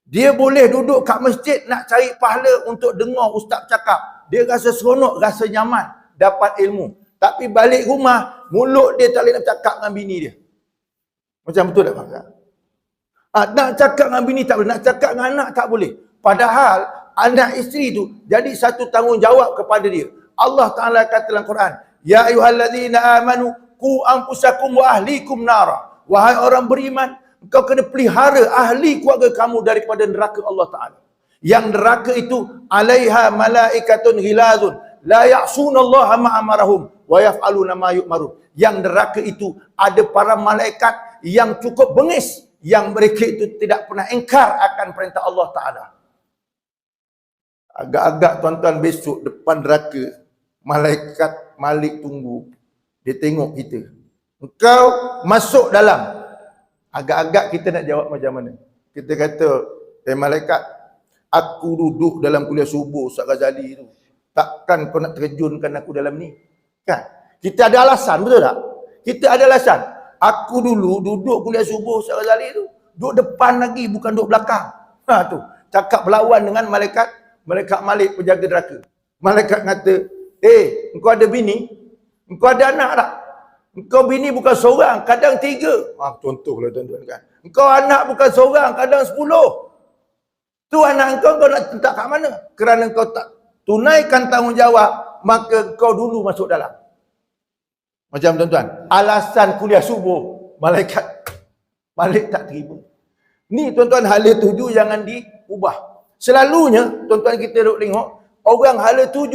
Dia boleh duduk kat masjid nak cari pahala untuk dengar ustaz cakap. Dia rasa seronok, rasa nyaman, dapat ilmu. Tapi balik rumah, mulut dia tak boleh nak cakap dengan bini dia. Macam betul tak Pak? Nak cakap dengan bini tak boleh, nak cakap dengan anak tak boleh. Padahal anak isteri tu jadi satu tanggungjawab kepada dia. Allah Ta'ala kata dalam Quran, Ya ayyuhallazina amanu qu anfusakum wa ahlikum nara. Wahai orang beriman, engkau kena pelihara ahli keluarga kamu daripada neraka Allah Ta'ala. Yang neraka itu alaiha malaikatun ghilazun la ya'sunallaha ma amarahum wa yaf'aluna ma yu'marun. Yang neraka itu ada para malaikat yang cukup bengis, yang mereka itu tidak pernah ingkar akan perintah Allah Ta'ala. Agak-agak tuan-tuan besok depan neraka, malaikat Malik tunggu. Dia tengok kita. Engkau masuk dalam. Agak-agak kita nak jawab macam mana? Kita kata, malaikat, aku duduk dalam kuliah subuh Ustaz Ghazali tu. Takkan kau nak terjunkan aku dalam ni? Kan? Kita ada alasan, betul tak? Kita ada alasan. Aku dulu duduk kuliah subuh Ustaz Ghazali tu. Duduk depan lagi, bukan duduk belakang. Tu. Cakap berlawan dengan malaikat Malik penjaga neraka. Malaikat kata, engkau ada bini? Engkau ada anak tak? Engkau bini bukan seorang, kadang 3. Contohlah tuan-tuan kan. Engkau anak bukan seorang, kadang 10. Tu anak engkau nak letak kat mana? Kerana engkau tak tunaikan tanggungjawab, maka kau dulu masuk dalam. Macam tuan-tuan, alasan kuliah subuh, malaikat Malik tak terima. Ni tuan-tuan hala 7 jangan diubah. Selalunya, tuan-tuan kita duk tengok, orang hala 7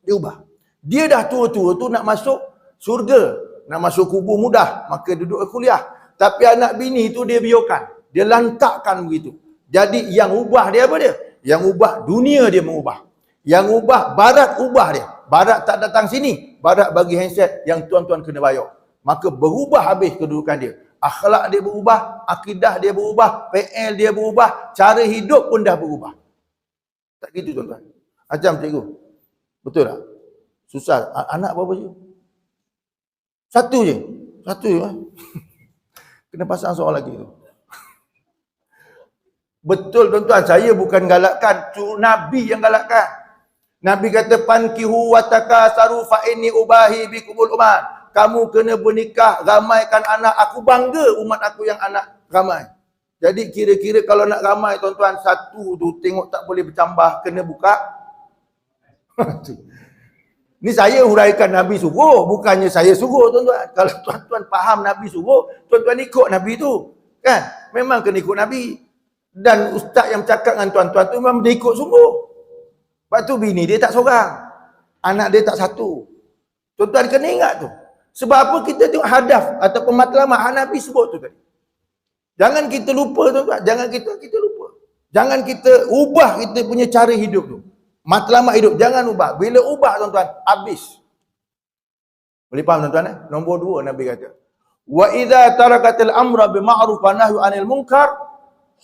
diubah. Dia dah tua-tua tu nak masuk surga, nak masuk kubur mudah, maka duduk kuliah. Tapi anak bini tu dia biarkan, dia lantakkan begitu. Jadi yang ubah dia apa dia? Yang ubah dunia dia mengubah. Yang ubah barat ubah dia. Barat tak datang sini, barat bagi handset yang tuan-tuan kena bayar. Maka berubah habis kedudukan dia. Akhlak dia berubah, akidah dia berubah, PL dia berubah, cara hidup pun dah berubah. Tak gitu tuan-tuan. Macam cikgu. Betul tak? Susah. Anak berapa je? Satu je. Kena pasang seorang lagi tu. Betul tuan-tuan, saya bukan galakkan, Nabi yang galakkan. Nabi kata pankihu wa takasaru fa inni ubahi bikumul umat. Kamu kena bernikah, ramaikan anak. Aku bangga umat aku yang anak ramai. Jadi kira-kira kalau nak ramai tuan-tuan, satu tu tengok tak boleh bertambah, kena buka. Ni saya huraikan Nabi suruh, bukannya saya suruh tuan-tuan. Kalau tuan-tuan faham Nabi suruh, tuan-tuan ikut Nabi tu. Kan? Memang kena ikut Nabi. Dan ustaz yang cakap dengan tuan-tuan tu memang dia ikut sungguh. Sebab tu bini dia tak seorang. Anak dia tak satu. Tuan-tuan kena ingat tu. Sebab apa kita tengok hadaf ataupun matlamat Nabi sebut tu tadi. Jangan kita lupa tuan-tuan. Jangan kita lupa. Jangan kita ubah kita punya cara hidup tu. Matlamat hidup. Jangan ubah. Bila ubah tuan-tuan, habis. Boleh faham tuan-tuan? Nombor 2 Nabi kata. Wa idza tarakatil amra bima'ruf wa nahyu 'anil munkar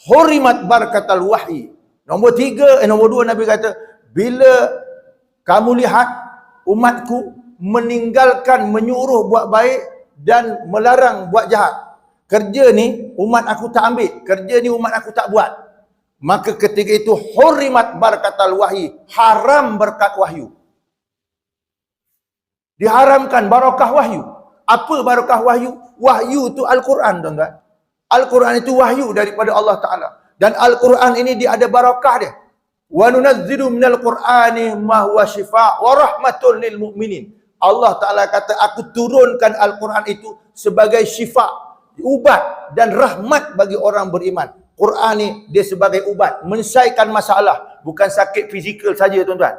hurimat barakatal wahyi. Nombor 2 Nabi kata, bila kamu lihat umatku meninggalkan menyuruh buat baik dan melarang buat jahat. Kerja ni umat aku tak ambil, kerja ni umat aku tak buat. Maka ketika itu hurimat barakatal wahyi, haram berkat wahyu. Diharamkan barakah wahyu. Apa barakah wahyu? Wahyu itu Al-Quran tuan-tuan. Al-Quran itu wahyu daripada Allah Ta'ala. Dan Al-Quran ini dia ada barakah dia. Wa nunazzilu minal Qur'ani ma huwa shifa' wa rahmatun lil mu'minin. Allah Ta'ala kata, aku turunkan Al-Quran itu sebagai syifa', ubat dan rahmat bagi orang beriman. Quran ni dia sebagai ubat, menyelesaikan masalah. Bukan sakit fizikal saja tuan-tuan.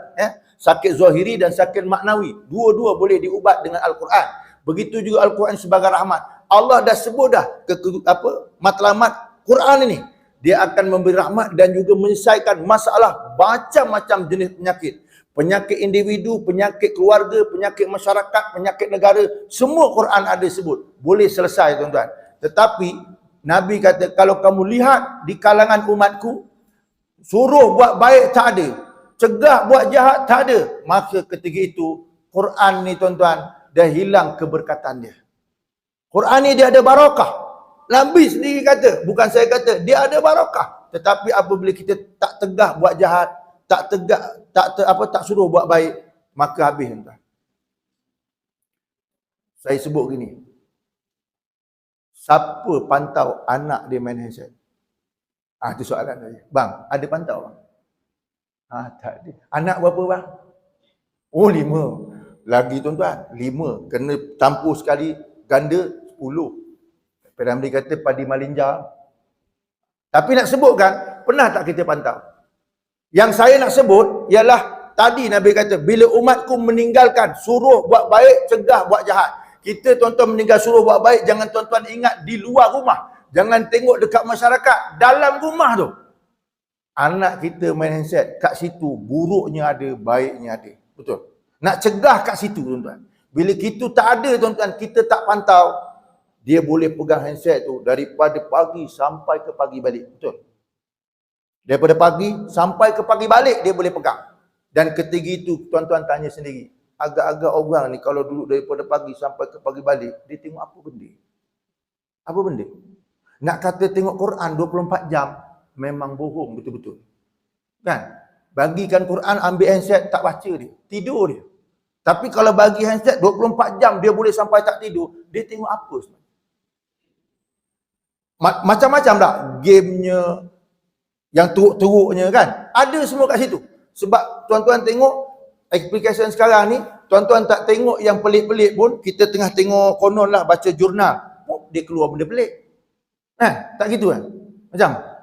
Sakit zahiri dan sakit maknawi. Dua-dua boleh diubat dengan Al-Quran. Begitu juga Al-Quran sebagai rahmat. Allah dah sebut dah matlamat Quran ini. Dia akan memberi rahmat dan juga menyelesaikan masalah macam-macam jenis penyakit. Penyakit individu, penyakit keluarga, penyakit masyarakat, penyakit negara, semua Quran ada sebut. Boleh selesai tuan-tuan. Tetapi Nabi kata, kalau kamu lihat di kalangan umatku, suruh buat baik tak ada, cegah buat jahat tak ada, maka ketika itu Quran ni tuan-tuan dah hilang keberkatan dia. Quran ni dia ada barakah. Nabi sendiri kata, bukan saya kata, dia ada barakah. Tetapi apabila kita tak tegah buat jahat, tak tegak, tak suruh buat baik, maka habis tuan-tuan. Saya sebut gini, siapa pantau anak dia main handset? Itu soalan tadi. Bang, ada pantau bang? Tak ada. Anak berapa bang? 5. Lagi tuan-tuan, 5. Kena tampur sekali, ganda 10. Ramli kata padi malinja. Tapi nak sebutkan, pernah tak kita pantau? Yang saya nak sebut ialah tadi Nabi kata, bila umatku meninggalkan, suruh buat baik, cegah buat jahat. Kita tuan-tuan meninggal suruh buat baik, jangan tuan-tuan ingat di luar rumah. Jangan tengok dekat masyarakat, dalam rumah tu. Anak kita main handset, kat situ buruknya ada, baiknya ada. Betul? Nak cegah kat situ tuan-tuan. Bila kita tak ada tuan-tuan, kita tak pantau, dia boleh pegang handset tu daripada pagi sampai ke pagi balik. Betul? Daripada pagi sampai ke pagi balik dia boleh pegang. Dan ketika itu tuan-tuan tanya sendiri, agak-agak orang ni kalau duduk daripada pagi sampai ke pagi balik, dia tengok apa benda? Apa benda? Nak kata tengok Quran 24 jam, memang bohong betul-betul. Kan? Bagikan Quran, ambil handset, tak baca dia. Tidur dia. Tapi kalau bagi handset 24 jam, dia boleh sampai tak tidur, dia tengok apa sebenarnya? Macam-macam tak? Gamenya, yang teruk-teruknya kan? Ada semua kat situ. Sebab tuan-tuan tengok aplikasi sekarang ni, tuan-tuan tak tengok yang pelik-pelik pun, kita tengah tengok konon lah baca jurnal, dia keluar benda pelik. Tak gitu kan?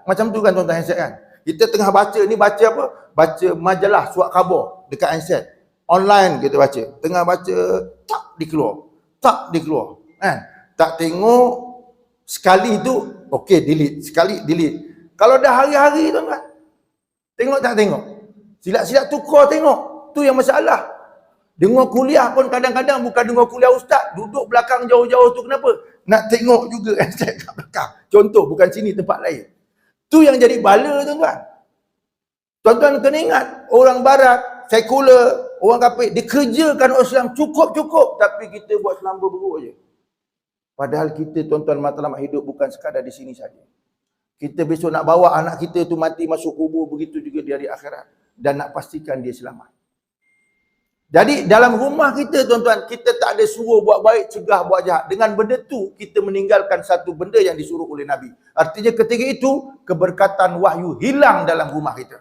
Macam tu kan tuan-tuan handset kan? Kita tengah baca ni, baca apa? Baca majalah surat khabar dekat handset. Online kita baca. Tengah baca, tak dikeluar. Tak dikeluar. Tak tengok sekali tu, okey delete. Sekali delete. Kalau dah hari-hari tuan-tuan, tengok tak tengok? Silap-silap tukar tengok. Tu yang masalah. Dengar kuliah pun kadang-kadang bukan dengar kuliah ustaz. Duduk belakang jauh-jauh tu kenapa? Nak tengok juga handset kat belakang. Contoh, bukan sini, tempat lain. Tu yang jadi bala tuan-tuan. Tuan-tuan kena ingat, orang barat, sekular, orang kafir, dikerjakan orang Islam cukup-cukup. Tapi kita buat selamba beruk je. Padahal kita tuan-tuan matlamat hidup bukan sekadar di sini saja. Kita besok nak bawa anak kita tu mati masuk kubur, begitu juga di hari akhirat. Dan nak pastikan dia selamat. Jadi dalam rumah kita tuan-tuan, kita tak ada suruh buat baik, cegah buat jahat. Dengan benda tu, kita meninggalkan satu benda yang disuruh oleh Nabi. Artinya ketika itu, keberkatan wahyu hilang dalam rumah kita.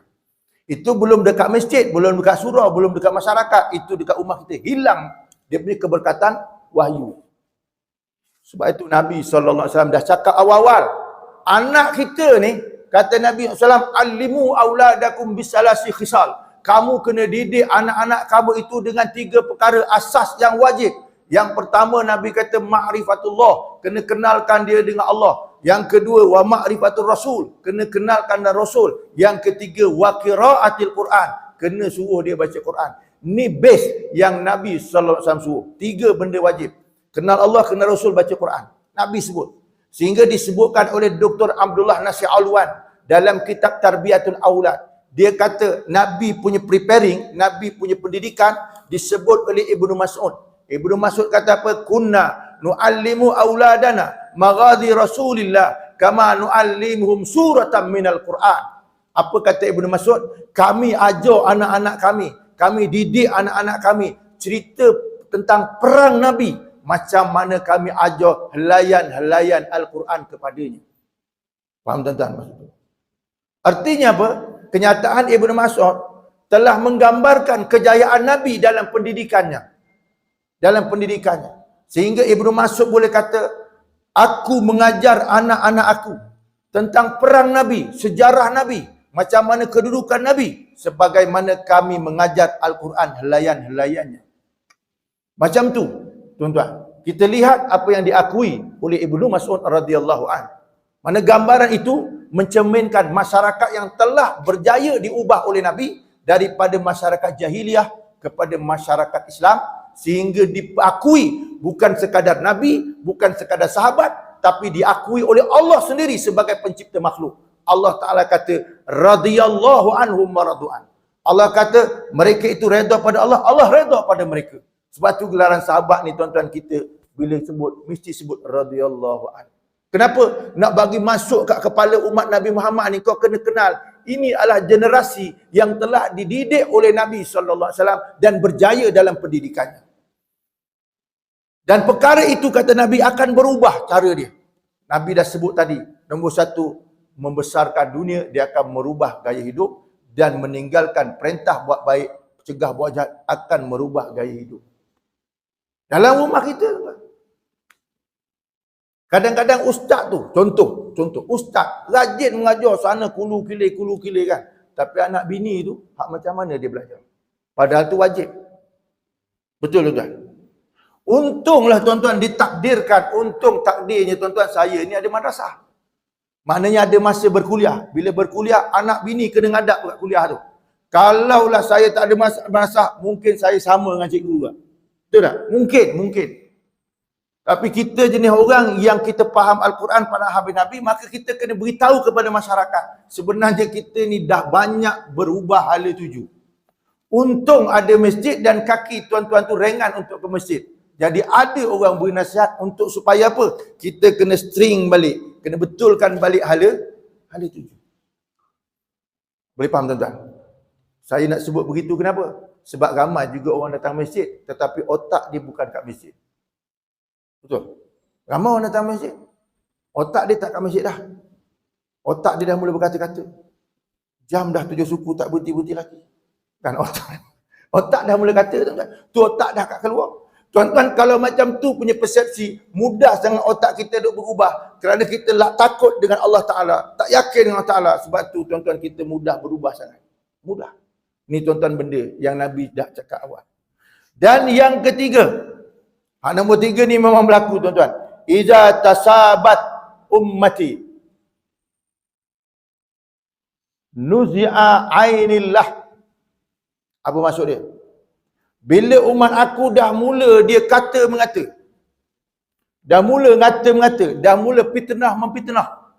Itu belum dekat masjid, belum dekat surau, belum dekat masyarakat. Itu dekat rumah kita. Hilang dia punya keberkatan wahyu. Sebab itu Nabi SAW dah cakap awal-awal. Anak kita ni, kata Nabi SAW, alimu auladakum bisalasi khisal. Kamu kena didik anak-anak kamu itu dengan 3 perkara asas yang wajib. Yang pertama Nabi kata ma'rifatullah, kena kenalkan dia dengan Allah. Yang kedua wa ma'rifatul rasul, kena kenalkan dan rasul. Yang ketiga wa qiraatil Quran, kena suruh dia baca Quran. Ni base yang Nabi SAW suruh. 3 benda wajib. Kenal Allah, kenal Rasul, baca Quran. Nabi sebut. Sehingga disebutkan oleh Dr. Abdullah Nasir Alwan dalam kitab Tarbiyatul Aulad. Dia kata Nabi punya preparing, Nabi punya pendidikan disebut oleh Ibnu Mas'ud. Ibnu Mas'ud kata apa? Kunna nu'allimu auladana maghadi Rasulillah kama nu'allimuhum suratan minal Quran. Apa kata Ibnu Mas'ud? Kami ajar anak-anak kami didik anak-anak kami cerita tentang perang Nabi. Macam mana kami ajar helaian-helaian Al-Quran kepadanya. Faham tuan-tuan maksud? Artinya apa? Kenyataan Ibnu Mas'ud telah menggambarkan kejayaan Nabi dalam pendidikannya. Sehingga Ibnu Mas'ud boleh kata, aku mengajar anak-anak aku tentang perang Nabi, sejarah Nabi, macam mana kedudukan Nabi, sebagaimana kami mengajar Al-Quran helaian-helaiannya. Macam tu, tuan-tuan. Kita lihat apa yang diakui oleh Ibnu Mas'ud radhiyallahu anhu. Mana gambaran itu mencerminkan masyarakat yang telah berjaya diubah oleh Nabi daripada masyarakat jahiliah kepada masyarakat Islam, sehingga diakui bukan sekadar Nabi, bukan sekadar sahabat, tapi diakui oleh Allah sendiri sebagai pencipta makhluk. Allah Ta'ala kata, radhiyallahu anhum wa radu'an. Allah kata, mereka itu redha pada Allah, Allah redha pada mereka. Sebab tu gelaran sahabat ni tuan-tuan, kita bila sebut, mesti sebut radhiyallahu anhu. Kenapa? Nak bagi masuk kat kepala umat Nabi Muhammad ni, kau kena kenal, ini adalah generasi yang telah dididik oleh Nabi SAW dan berjaya dalam pendidikannya. Dan perkara itu, kata Nabi, akan berubah cara dia. Nabi dah sebut tadi, nombor satu, membesarkan dunia, dia akan merubah gaya hidup, dan meninggalkan perintah buat baik, cegah buat jahat, akan merubah gaya hidup. Dalam rumah kita, kadang-kadang ustaz tu, contoh, ustaz rajin mengajar sana kulu kilir kan. Tapi anak bini tu, hak macam mana dia belajar? Padahal tu wajib. Betul tuan? Untunglah tuan-tuan ditakdirkan, untung takdirnya tuan-tuan, saya ni ada madrasah. Maknanya ada masa berkuliah. Bila berkuliah, anak bini kena ngadap kat kuliah tu. Kalaulah saya tak ada madrasah, mungkin saya sama dengan cikgu juga. Betul tak? Mungkin. Tapi kita jenis orang yang kita faham Al-Quran pada habis Nabi, maka kita kena beritahu kepada masyarakat. Sebenarnya kita ni dah banyak berubah hala tuju. Untung ada masjid dan kaki tuan-tuan tu ringan untuk ke masjid. Jadi ada orang beri nasihat untuk supaya apa? Kita kena string balik. Kena betulkan balik hala tuju. Boleh faham tuan-tuan? Saya nak sebut begitu kenapa? Sebab ramai juga orang datang masjid, tetapi otak dia bukan kat masjid. Betul. Ramai orang datang masjid, otak dia tak kat masjid dah. Otak dia dah mula berkata-kata. Jam dah 7 suku tak berhenti-berhenti lagi. Kan otak dah mula kata, tuan-tuan. Tu otak dah kat keluar. Tuan-tuan, kalau macam tu punya persepsi, mudah sangat otak kita duk berubah. Kerana kita takut dengan Allah Ta'ala. Tak yakin dengan Allah Ta'ala. Sebab tu tuan-tuan, kita mudah berubah sangat. Mudah. Ni tuan-tuan benda yang Nabi dah cakap awal. Dan yang ketiga, nombor 3 ni memang berlaku tuan-tuan. Iza tasabat ummati nuzi'a ainillah. Apa maksud dia? Bila umat aku dah mula dia kata mengata, dah mula ngata-mengata, dah mula fitnah memfitnah,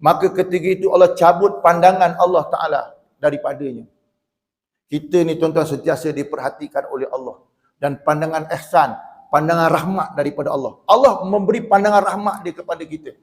maka ketika itu Allah cabut pandangan Allah Ta'ala daripadanya. Kita ni tuan-tuan sentiasa diperhatikan oleh Allah. Dan pandangan ihsan, pandangan rahmat daripada Allah. Allah memberi pandangan rahmat dia kepada kita.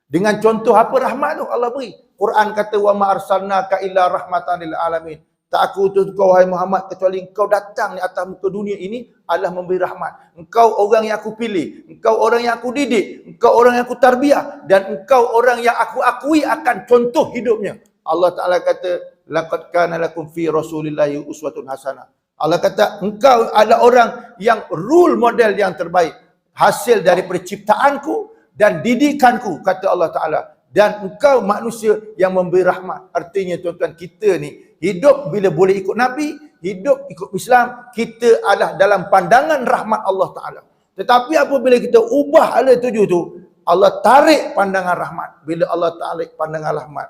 Dengan contoh apa rahmat tu Allah beri? Quran kata, wa ma arsalnaka illa rahmatan lil alamin. Tak aku utus kau wahai Muhammad kecuali engkau datang di atas muka dunia ini adalah memberi rahmat. Engkau orang yang aku pilih, engkau orang yang aku didik, engkau orang yang aku tarbiyah, dan engkau orang yang aku akui akan contoh hidupnya. Allah Ta'ala kata, laqad kana lakum fi rasulillahi uswatun hasanah. Allah kata, engkau adalah orang yang role model yang terbaik, hasil daripada ciptaanku dan didikanku, kata Allah Ta'ala. Dan engkau manusia yang memberi rahmat. Artinya tuan-tuan, kita ni hidup bila boleh ikut Nabi, hidup ikut Islam, kita adalah dalam pandangan rahmat Allah Ta'ala. Tetapi apabila kita ubah hala tuju tu, Allah tarik pandangan rahmat. Bila Allah tarik pandangan rahmat,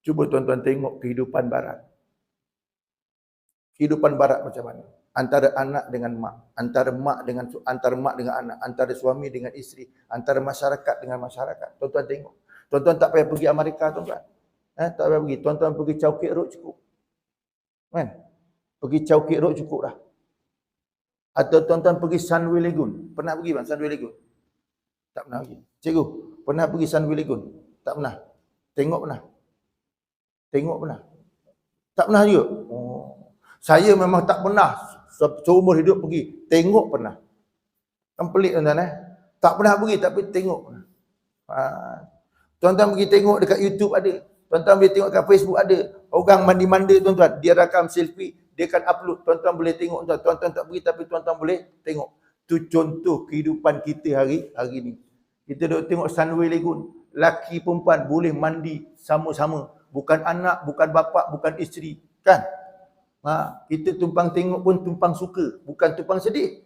cuba tuan-tuan tengok kehidupan barat. Kehidupan barat macam mana? Antara anak dengan mak, antara mak dengan anak, antara suami dengan isteri, antara masyarakat dengan masyarakat. Tuan-tuan tengok. Tuan-tuan tak payah pergi Amerika, tuan-tuan. Tak payah pergi. Tuan-tuan pergi Chowkit Road cukup. Kan? Pergi Chowkit Road cukup dah. Atau tuan-tuan pergi Sunway Lagoon. Pernah pergi bang Sunway Lagoon? Tak pernah pergi. Cikgu, pernah pergi Sunway Lagoon? Tak pernah. Tengok pernah? Tengok pernah? Tak pernah juga? Oh. Saya memang tak pernah seumur hidup pergi. Tengok pernah. Kan pelik tuan-tuan Tak pernah pergi tapi tengok pernah. Tuan-tuan pergi tengok dekat YouTube ada. Tuan-tuan boleh tengok kat Facebook ada. Orang mandi-manda tuan-tuan. Dia rakam selfie. Dia akan upload. Tuan-tuan boleh tengok. Tuan-tuan tak pergi tapi tuan-tuan boleh tengok. Itu contoh kehidupan kita hari ni. Kita duk tengok Sunway Lagoon. Laki perempuan boleh mandi sama-sama. Bukan anak, bukan bapa, bukan isteri. Kan? Kita tumpang tengok pun tumpang suka. Bukan tumpang sedih.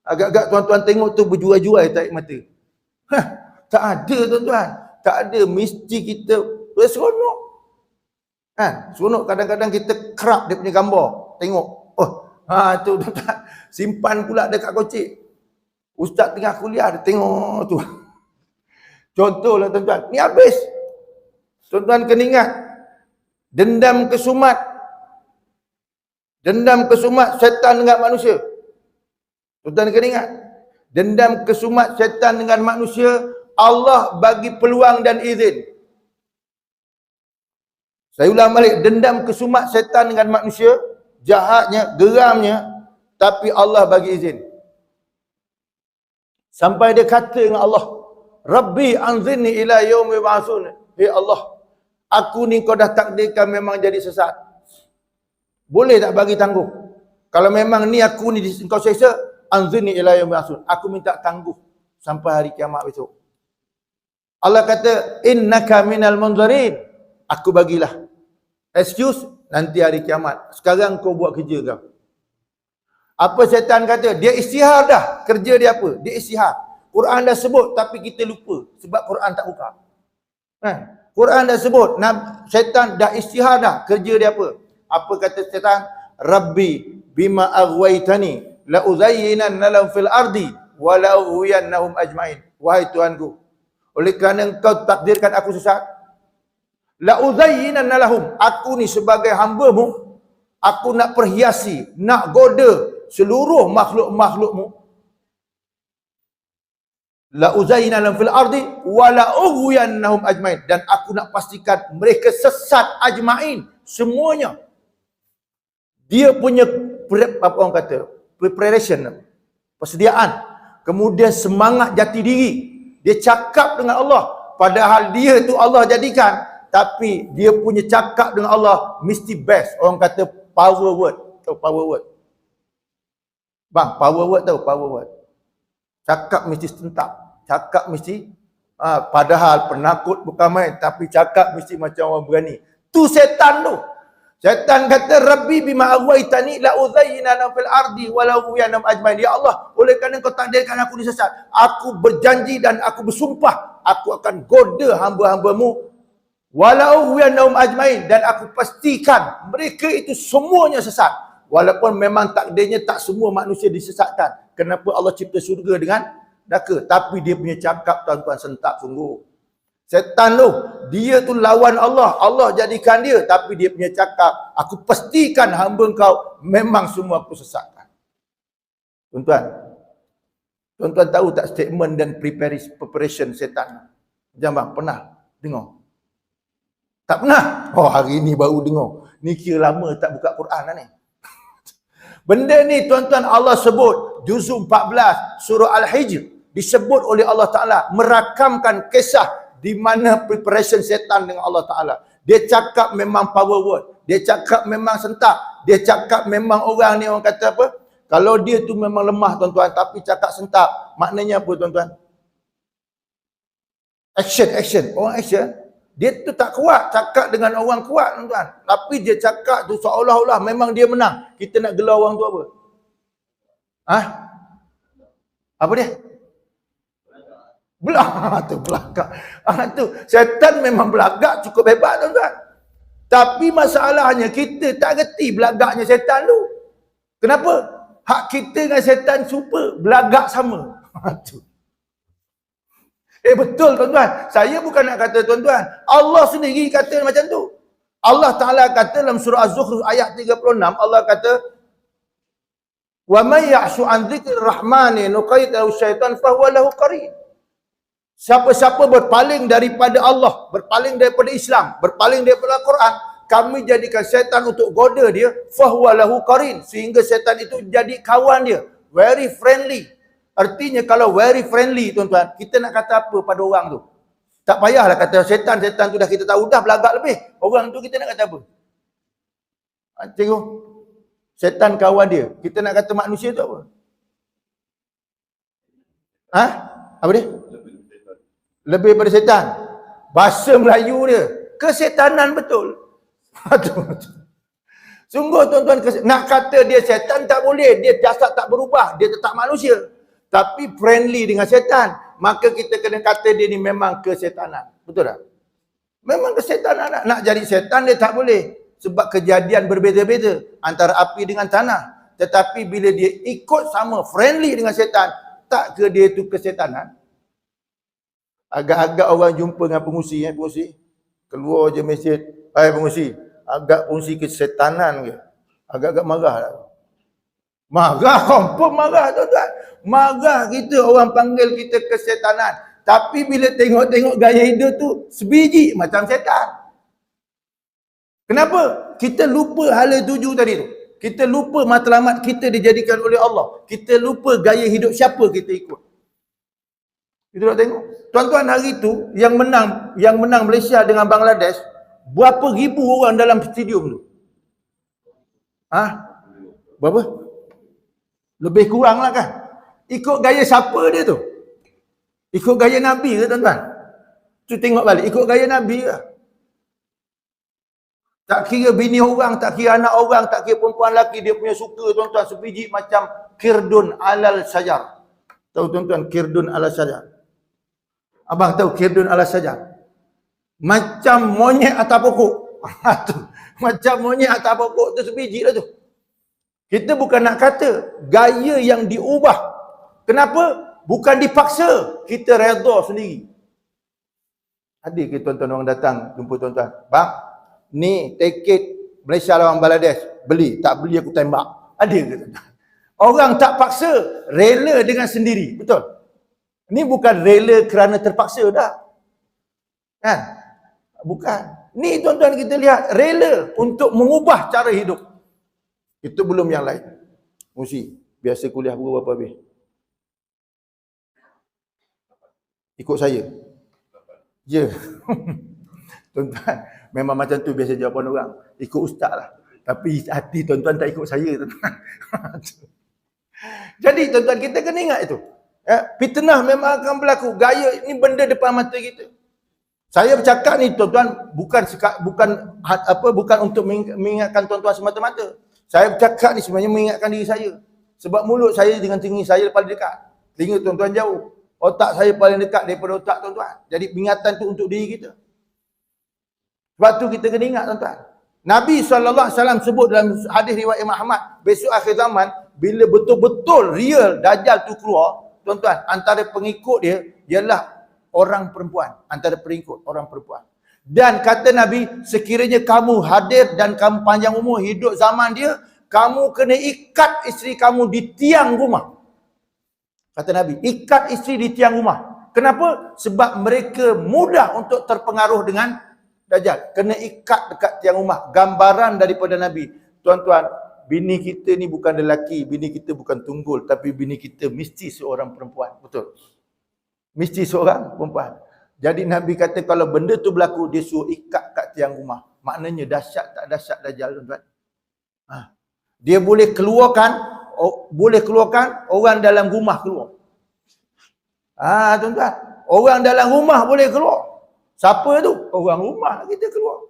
Agak-agak tuan-tuan tengok tu berjuai-juai tarik mata. Tak ada tuan-tuan. Tak ada. Mesti kita Seronok. Kan? Seronok kadang-kadang kita kerap dia punya gambar. Tengok. Oh, tu tuan-tuan. Simpan pula dekat kocik. Ustaz tengah kuliah dia tengok tu. Contohlah tuan-tuan. Ni habis. Tuan-tuan kena ingat. Dendam kesumat. Dendam kesumat syaitan dengan manusia. Tuan-tuan kena ingat. Dendam kesumat syaitan dengan manusia, Allah bagi peluang dan izin. Saya ulang balik. Dendam kesumat syaitan dengan manusia, jahatnya, geramnya, tapi Allah bagi izin. Sampai dia kata dengan Allah, Rabbi anzirni ila yaumi yub'atsun. Hei Allah, aku ni kau dah takdirkan memang jadi sesat. Boleh tak bagi tangguh? Kalau memang ni aku ni kau seksa, anzirni ila yaumi yub'atsun. Aku minta tangguh sampai hari kiamat besok. Allah kata, innaka minal munzirin. Aku bagilah excuse nanti hari kiamat. Sekarang kau buat kerja kau. Apa syaitan kata? Dia istihar dah. Kerja dia apa? Dia istihar. Quran dah sebut tapi kita lupa sebab Quran tak buka. Quran dah sebut, syaitan dah istihar dah. Kerja dia apa? Apa kata syaitan? Rabbi bima aghwaytani la uzayyinanna lahum fil ardi wa la ughwiyannahum ajmain. Wahai Tuhanku, oleh kerana engkau takdirkan aku sesat, la uzayyinanna lahum, aku ni sebagai hamba-Mu, aku nak perhiasi, nak goda seluruh makhluk-makhluk-Mu. La uzayyinanna lahum fil ardi wa la ughwiyannahum ajmain, dan aku nak pastikan mereka sesat ajmain, semuanya. Dia punya apa orang kata? Preparation, persediaan. Kemudian semangat jati diri. Dia cakap dengan Allah. Padahal dia tu Allah jadikan. Tapi dia punya cakap dengan Allah mesti best. Orang kata power word. Tahu power word? Bang, power word tahu? Power word. Cakap mesti sentap. Cakap mesti padahal penakut bukan main. Tapi cakap mesti macam orang berani. Tu setan tu. Syaitan kata, Rabbi bima aghwaytani la uzayyinanna fil ardi wa la ughwiyannahum ajmain. Ya Allah, oleh kerana kau takdirkan aku ni sesat, aku berjanji dan aku bersumpah, aku akan goda hamba-hamba-Mu wa la ughwiyannahum ajmain, dan aku pastikan mereka itu semuanya sesat. Walaupun memang takdirnya tak semua manusia disesatkan. Kenapa Allah cipta syurga dengan neraka? Tapi dia punya cakap tuan-tuan sentap sungguh. Setan tu, dia tu lawan Allah. Allah jadikan dia, tapi dia punya cakap, aku pastikan hamba kau memang semua aku sesatkan. Tuan-tuan tahu tak statement dan preparation setan? Jangan pernah dengar? Tak pernah? Oh, hari ni baru dengar. Ni kira lama tak buka Quran lah ni. Benda ni tuan-tuan Allah sebut, juzuk 14 surah Al-Hijr, disebut oleh Allah Ta'ala, merakamkan kisah di mana preparation setan dengan Allah Ta'ala. Dia cakap memang power word. Dia cakap memang sentap. Dia cakap memang orang ni, orang kata apa? Kalau dia tu memang lemah tuan-tuan, tapi cakap sentap. Maknanya apa tuan-tuan? Action. Orang action. Dia tu tak kuat. Cakap dengan orang kuat tuan-tuan. Tapi dia cakap tu seolah-olah memang dia menang. Kita nak gelar orang tu apa? Apa dia? Belagak. Tu syaitan memang belagak cukup hebat tuan-tuan. Tapi masalahnya kita tak reti belagaknya syaitan tu. Kenapa? Hak kita dengan syaitan super belagak sama. Tu. Betul tuan-tuan. Saya bukan nak kata tuan-tuan. Allah sendiri kata macam tu. Allah Ta'ala kata dalam surah Az-Zukhruf ayat 36, Allah kata, "Wa may ya'shu an dzikrir rahmani nuqayyid lahu syaitan fa huwa lahu qarin." Siapa-siapa berpaling daripada Allah, berpaling daripada Islam, berpaling daripada Quran, kami jadikan syaitan untuk goda dia, fahuwa lahu qarin, sehingga syaitan itu jadi kawan dia, very friendly. Artinya kalau very friendly tuan-tuan, kita nak kata apa pada orang tu? Tak payahlah kata syaitan tu dah kita tahu dah belagak lebih. Orang tu kita nak kata apa? Tengok. Syaitan kawan dia. Kita nak kata manusia tu apa? Apa dia? Lebih daripada setan. Bahasa Melayu dia, kesetanan betul. Sungguh tuan-tuan, nak kata dia setan tak boleh. Dia jasad tak berubah. Dia tetap manusia. Tapi friendly dengan setan. Maka kita kena kata dia ni memang kesetanan. Betul tak? Memang kesetanan nak jadi setan dia tak boleh. Sebab kejadian berbeza-beza antara api dengan tanah. Tetapi bila dia ikut sama, friendly dengan setan, tak ke dia tu kesetanan? Agak-agak orang jumpa dengan pengusi, pengusi. Keluar je mesej, hai pengusi, agak pengusi kesetanan ke? Agak-agak marah lah. Marah, confirm marah tuan-tuan. Marah kita, orang panggil kita kesetanan. Tapi bila tengok-tengok gaya hidup tu, sebiji macam setan. Kenapa? Kita lupa hala tuju tadi tu. Kita lupa matlamat kita dijadikan oleh Allah. Kita lupa gaya hidup siapa kita ikut. Kita nak tengok. Tuan-tuan, hari tu yang menang Malaysia dengan Bangladesh, berapa ribu orang dalam stadium tu? Berapa? Lebih kurang lah kan? Ikut gaya siapa dia tu? Ikut gaya Nabi ke tuan-tuan? Tu tengok balik, ikut gaya Nabi ke? Tak kira bini orang, tak kira anak orang, tak kira perempuan lelaki, dia punya suka tuan-tuan sebiji macam kirdun alal sajar. Tahu tuan-tuan kirdun alal sajar? Abang tahu kirdun alal sajar? Macam monyet atas pokok. Macam monyet atas pokok tu sebiji lah tu. Kita bukan nak kata gaya yang diubah. Kenapa? Bukan dipaksa. Kita redha sendiri. Ada ke tuan-tuan orang datang jumpa tuan-tuan? Bang, ni tiket Malaysia lawan Bangladesh. Beli. Tak beli aku tembak. Ada ke tuan-tuan? Orang tak paksa. Rela dengan sendiri. Betul? Ni bukan rela kerana terpaksa dah. Kan? Bukan. Ni tuan-tuan kita lihat. Rela untuk mengubah cara hidup. Itu belum yang lain. Mesti. Biasa kuliah pukul berapa habis? Ikut saya. Ya. Tuan-tuan, memang macam tu biasa jawapan orang. Ikut ustaz lah. Tapi hati tuan-tuan tak ikut saya, tuan-tuan. Jadi tuan-tuan, kita kena ingat itu. Fitnah memang akan berlaku. Gaya ni benda depan mata kita. Saya bercakap ni tuan-tuan bukan untuk mengingatkan tuan-tuan semata-mata. Saya bercakap ni sebenarnya mengingatkan diri saya. Sebab mulut saya dengan telinga saya paling dekat. Telinga tuan-tuan jauh. Otak saya paling dekat daripada otak tuan-tuan. Jadi ingatan tu untuk diri kita. Sebab tu kita kena ingat tuan-tuan. Nabi SAW sebut dalam hadis riwayat Imam Ahmad, besok akhir zaman, bila betul-betul real Dajjal tu keluar, tuan-tuan, antara pengikut dia ialah orang perempuan. Antara pengikut orang perempuan. Dan kata Nabi, sekiranya kamu hadir dan kamu panjang umur hidup zaman dia, kamu kena ikat isteri kamu di tiang rumah. Kata Nabi, ikat isteri di tiang rumah. Kenapa? Sebab mereka mudah untuk terpengaruh dengan Dajjal. Kena ikat dekat tiang rumah. Gambaran daripada Nabi. Tuan-tuan, bini kita ni bukan lelaki, bini kita bukan tunggul, tapi bini kita mesti seorang perempuan. Betul? Mesti seorang perempuan. Jadi Nabi kata kalau benda tu berlaku, dia suruh ikat kat tiang rumah. Maknanya dahsyat tak dahsyat Dajjal, tuan-tuan? Dia boleh keluarkan orang dalam rumah keluar. Tuan-tuan, orang dalam rumah boleh keluar. Siapa tu? Orang rumah kita keluar.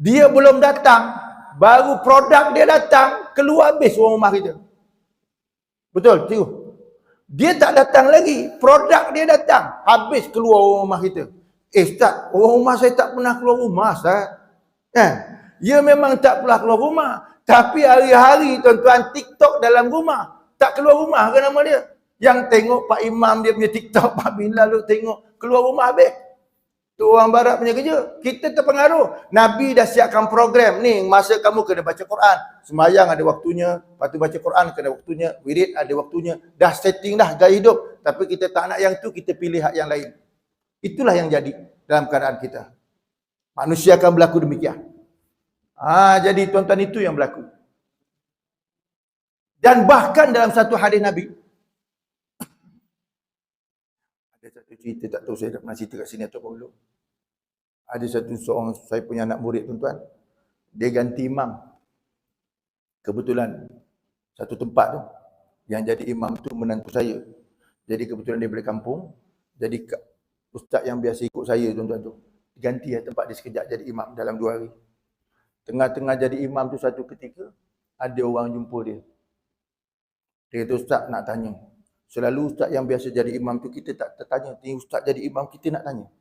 Dia belum datang, baru produk dia datang, keluar habis orang rumah kita. Betul? Tengok. Dia tak datang lagi, produk dia datang, habis keluar orang rumah kita. Ustaz, orang rumah saya tak pernah keluar rumah, Ustaz. Ya memang tak pernah keluar rumah. Tapi hari-hari tuan-tuan TikTok dalam rumah. Tak keluar rumah ke nama dia? Yang tengok Pak Imam dia punya TikTok, Pak Bilal lu tengok keluar rumah habis. Tu orang barat punya kerja. Kita terpengaruh. Nabi dah siapkan program ni. Masa kamu kena baca Quran. Sembahyang ada waktunya. Lepas tu baca Quran kena waktunya. Wirid ada waktunya. Dah setting dah gaya hidup. Tapi kita tak nak yang tu, kita pilih hak yang lain. Itulah yang jadi dalam keadaan kita. Manusia akan berlaku demikian. Jadi tuan-tuan, itu yang berlaku. Dan bahkan dalam satu hadis Nabi, ada satu cerita, tak tahu saya dah pernah cerita kat sini atau belum. Ada seorang saya punya anak murid tuan-tuan, dia ganti imam. Kebetulan satu tempat tu yang jadi imam tu menantu saya. Jadi kebetulan dia balik kampung. Jadi ustaz yang biasa ikut saya tuan-tuan tu, ganti tempat dia sekejap jadi imam dalam 2 hari. Tengah-tengah jadi imam tu satu ketika, ada orang jumpa dia. Dia kata, ustaz nak tanya. Selalu ustaz yang biasa jadi imam tu kita tak tertanya. Ni ustaz jadi imam kita nak tanya.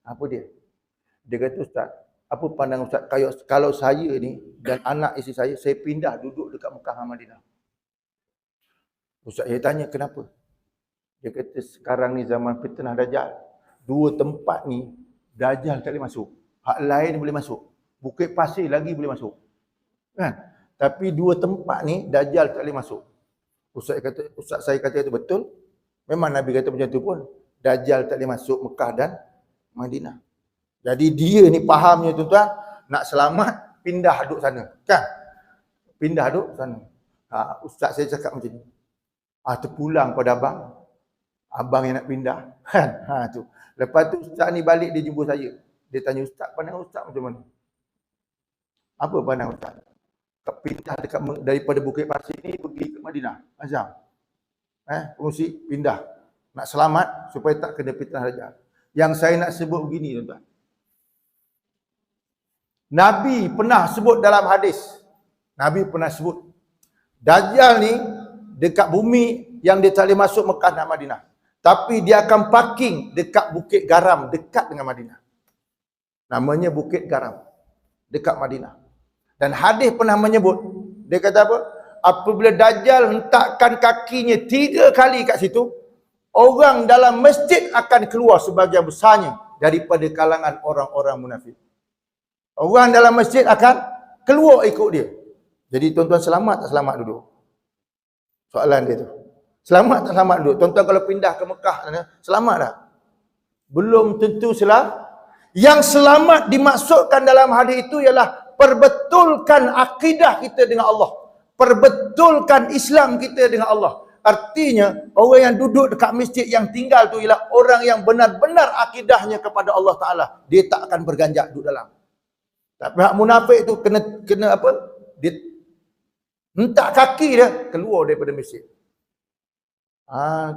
Apa dia? Dia kata, Ustaz, apa pandangan Ustaz kalau saya ni dan anak isteri saya pindah duduk dekat Mekah dan Madinah? Ustaz saya tanya, kenapa? Dia kata, sekarang ni zaman fitnah Dajjal. Dua tempat ni, Dajjal tak boleh masuk. Hak lain boleh masuk. Bukit Pasir lagi boleh masuk. Kan? Tapi dua tempat ni, Dajjal tak boleh masuk. Ustaz saya kata itu betul. Memang Nabi kata macam tu pun. Dajjal tak boleh masuk Mekah dan Madinah. Jadi dia ni fahamnya tuan-tuan, nak selamat, pindah duduk sana. Kan? Pindah duduk sana. Ustaz saya cakap macam ni. Terpulang pada abang. Abang yang nak pindah. Kan? Tu. Lepas tu Ustaz ni balik, dia jumpa saya. Dia tanya, Ustaz, pandangan Ustaz macam mana? Apa pandangan Ustaz? Pindah daripada Bukit Pasir ni pergi ke Madinah. Azam. Pengungsi pindah. Nak selamat supaya tak kena fitnah Dajjal. Yang saya nak sebut begini tuan-tuan. Nabi pernah sebut dalam hadis. Nabi pernah sebut. Dajjal ni dekat bumi yang dia tak boleh masuk Mekah dan Madinah. Tapi dia akan parking dekat Bukit Garam, dekat dengan Madinah. Namanya Bukit Garam, dekat Madinah. Dan hadis pernah menyebut, dia kata apa? Apabila Dajjal hentakkan kakinya 3 kali kat situ, orang dalam masjid akan keluar sebagian besarnya daripada kalangan orang-orang munafik. Orang dalam masjid akan keluar ikut dia. Jadi tuan-tuan selamat tak selamat duduk? Soalan dia tu. Selamat tak selamat duduk? Tuan-tuan kalau pindah ke Mekah sana, selamat tak? Belum tentu selamat. Yang selamat dimaksudkan dalam hadis itu ialah perbetulkan akidah kita dengan Allah. Perbetulkan Islam kita dengan Allah. Artinya, orang yang duduk dekat masjid yang tinggal tu ialah orang yang benar-benar akidahnya kepada Allah Ta'ala. Dia tak akan berganjak duduk dalam. Tapi hak munafik tu kena apa? Dia hentak kaki dia keluar daripada masjid.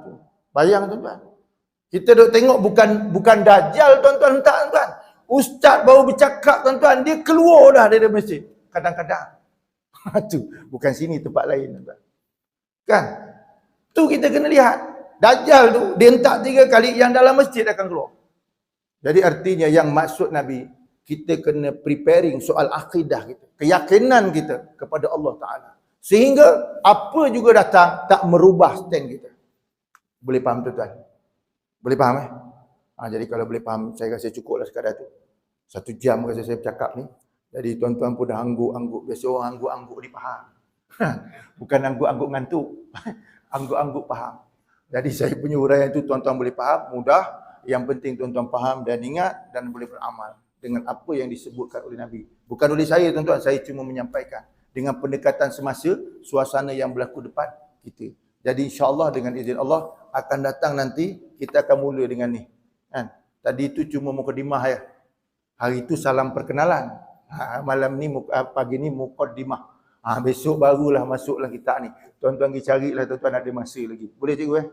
Tu. Bayang tuan-tuan. Kita duk tengok bukan Dajjal tuan-tuan hentak tuan-tuan. Ustaz baru bercakap tuan-tuan, dia keluar dah dari masjid. Kadang-kadang. Tu, bukan sini, tempat lain tuan-tuan. Kan? Tu kita kena lihat. Dajjal tu dia hentak 3 kali, yang dalam masjid akan keluar. Jadi artinya yang maksud Nabi, kita kena preparing soal akidah kita, keyakinan kita kepada Allah Ta'ala. Sehingga apa juga datang tak merubah stand kita. Boleh faham tuan-tuan? Boleh faham jadi kalau boleh faham, saya rasa cukuplah sekadar tu. 1 jam rasa saya bercakap ni. Jadi tuan-tuan pun dah angguk-angguk. Biasa orang angguk-angguk ni faham. Bukan angguk-angguk ngantuk. Angguk-angguk faham. Jadi saya punya uraian tu tuan-tuan boleh faham, mudah. Yang penting tuan-tuan faham dan ingat dan boleh beramal dengan apa yang disebutkan oleh Nabi. Bukan oleh saya tuan-tuan, saya cuma menyampaikan dengan pendekatan semasa, suasana yang berlaku depan kita. Jadi insya-Allah dengan izin Allah akan datang nanti, kita akan mula dengan ni. Kan? Tadi itu cuma mukadimah ya. Hari itu salam perkenalan. Malam ni, pagi ni mukadimah. Besok barulah masuklah kita ni. Tuan-tuan pergi carilah, tuan-tuan ada masa lagi. Boleh cikgu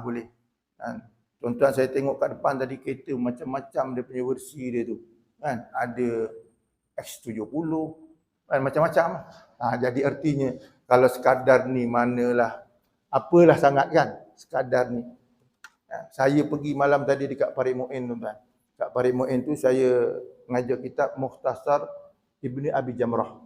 boleh. Kan? Tuan-tuan saya tengok kat depan tadi kereta macam-macam dia punya versi dia tu. Kan? Ada X70, kan? Macam-macam. Jadi artinya kalau sekadar ni manalah, apalah sangat kan sekadar ni. Saya pergi malam tadi dekat Parit Mu'in tuan-tuan. Kat Parit Mu'in tu saya mengajar kitab Mukhtasar Ibni Abi Jamrah.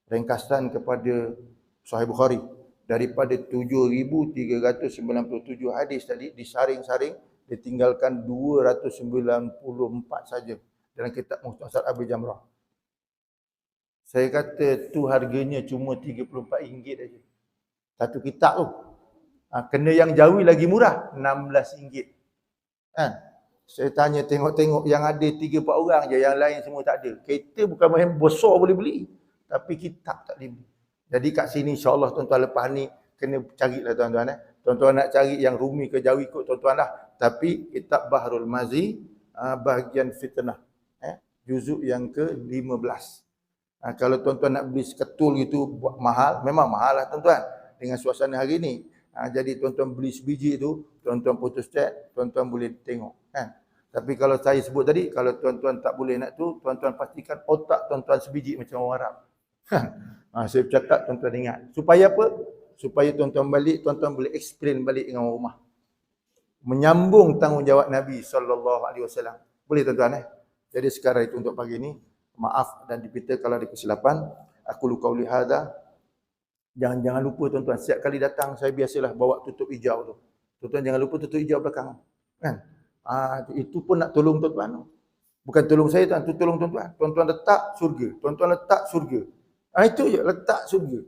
Ringkasan kepada Sahih Bukhari. Daripada 7,397 hadis tadi disaring-saring, ditinggalkan 294 saja dalam kitab Mukhtasar Abi Jamrah. Saya kata tu harganya cuma RM34 saja. Satu kitab tu. Kena yang Jawi lagi murah, RM16. Kan? Saya tanya, tengok-tengok yang ada 3-4 orang je, yang lain semua tak ada. Kereta bukan main besar boleh beli, tapi kitab tak boleh beli. Jadi kat sini insya-Allah tuan-tuan lepas ni kena carilah tuan-tuan. Tuan-tuan nak cari yang Rumi ke Jawi ikut tuan-tuan lah. Tapi kitab Bahrul Mazi bahagian fitnah. Juzuk yang ke-15. Kalau tuan-tuan nak beli seketul gitu mahal, memang mahal lah tuan-tuan. Dengan suasana hari ni. Jadi tuan-tuan beli sebiji tu, tuan-tuan putus chat, tuan-tuan boleh tengok. Kan? Tapi kalau saya sebut tadi, kalau tuan-tuan tak boleh nak tu, tuan-tuan pastikan otak tuan-tuan sebiji macam orang Arab. Saya bercakap, tuan-tuan ingat. Supaya apa? Supaya tuan-tuan balik, tuan-tuan boleh explain balik dengan orang rumah. Menyambung tanggungjawab Nabi SAW. Boleh tuan-tuan Jadi sekarang itu untuk pagi ini, maaf dan dipita kalau ada kesilapan. Aku qauli hadza. Jangan lupa tuan-tuan, setiap kali datang saya biasalah bawa tutup hijau tu. Tuan-tuan jangan lupa tutup hijau belakang. Kan? Itu pun nak tolong tuan-tuan. Bukan tolong saya tuan, itu tolong tuan-tuan. Tuan-tuan letak surga. Tuan-tuan letak surga. Itu je, letak surga.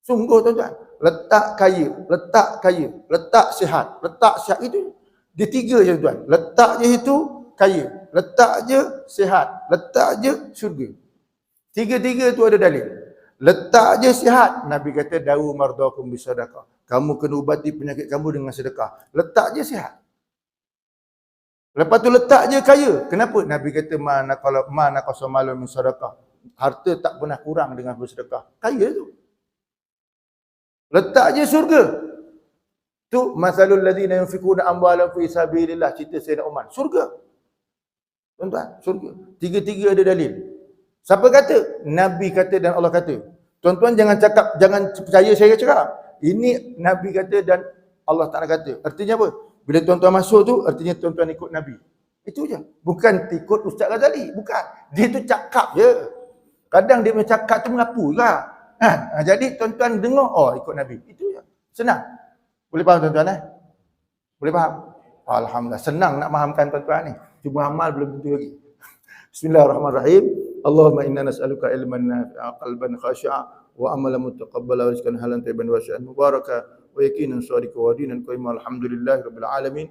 Sungguh tuan-tuan. Letak kaya, letak kaya, letak sihat, letak sihat itu. Dia tiga je tuan. Letak je itu kaya, letak je sihat, letak je surga. Tiga-tiga tu ada dalil. Letak je sihat. Nabi kata dawu mardakum bisadaqah. Kamu kena ubati penyakit kamu dengan sedekah. Letak je sihat. Lepas tu letak je kaya. Kenapa? Nabi kata mana qasamalu min sadaqah. Harta tak pernah kurang dengan bersedekah. Kaya tu. Letak je surga. Tu masalul ladzina yunfikuna amwalahum fi sabilillah, cerita Sayyidina Umar. Surga. Tuan-tuan, surga. Tiga-tiga ada dalil. Siapa kata? Nabi kata dan Allah kata. Tuan-tuan jangan percaya saya cakap. Ini Nabi kata dan Allah Ta'ala kata. Artinya apa? Bila tuan-tuan masuk tu, artinya tuan-tuan ikut Nabi. Itu je. Bukan ikut Ustaz Ghazali. Bukan. Dia tu cakap je. Kadang dia punya cakap tu mengapu juga. Jadi tuan-tuan dengar, oh ikut Nabi. Itu je. Senang. Boleh faham tuan-tuan? Boleh faham? Alhamdulillah. Senang nak fahamkan tuan-tuan ni. Cuma amal belum tentu lagi. Bismillahirrahmanirrahim. Allahumma inna nas'aluka ilman nafi'a, qalban khashi'a, wa amalan mutaqabbala, wa rizqan halan tayyiban wa sya'an mubaraka, wa yaqinan shadiqa wa dinan qayyima. Alhamdulillahirabbil alamin.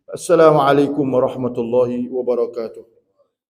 Assalamualaikum warahmatullahi wabarakatuh.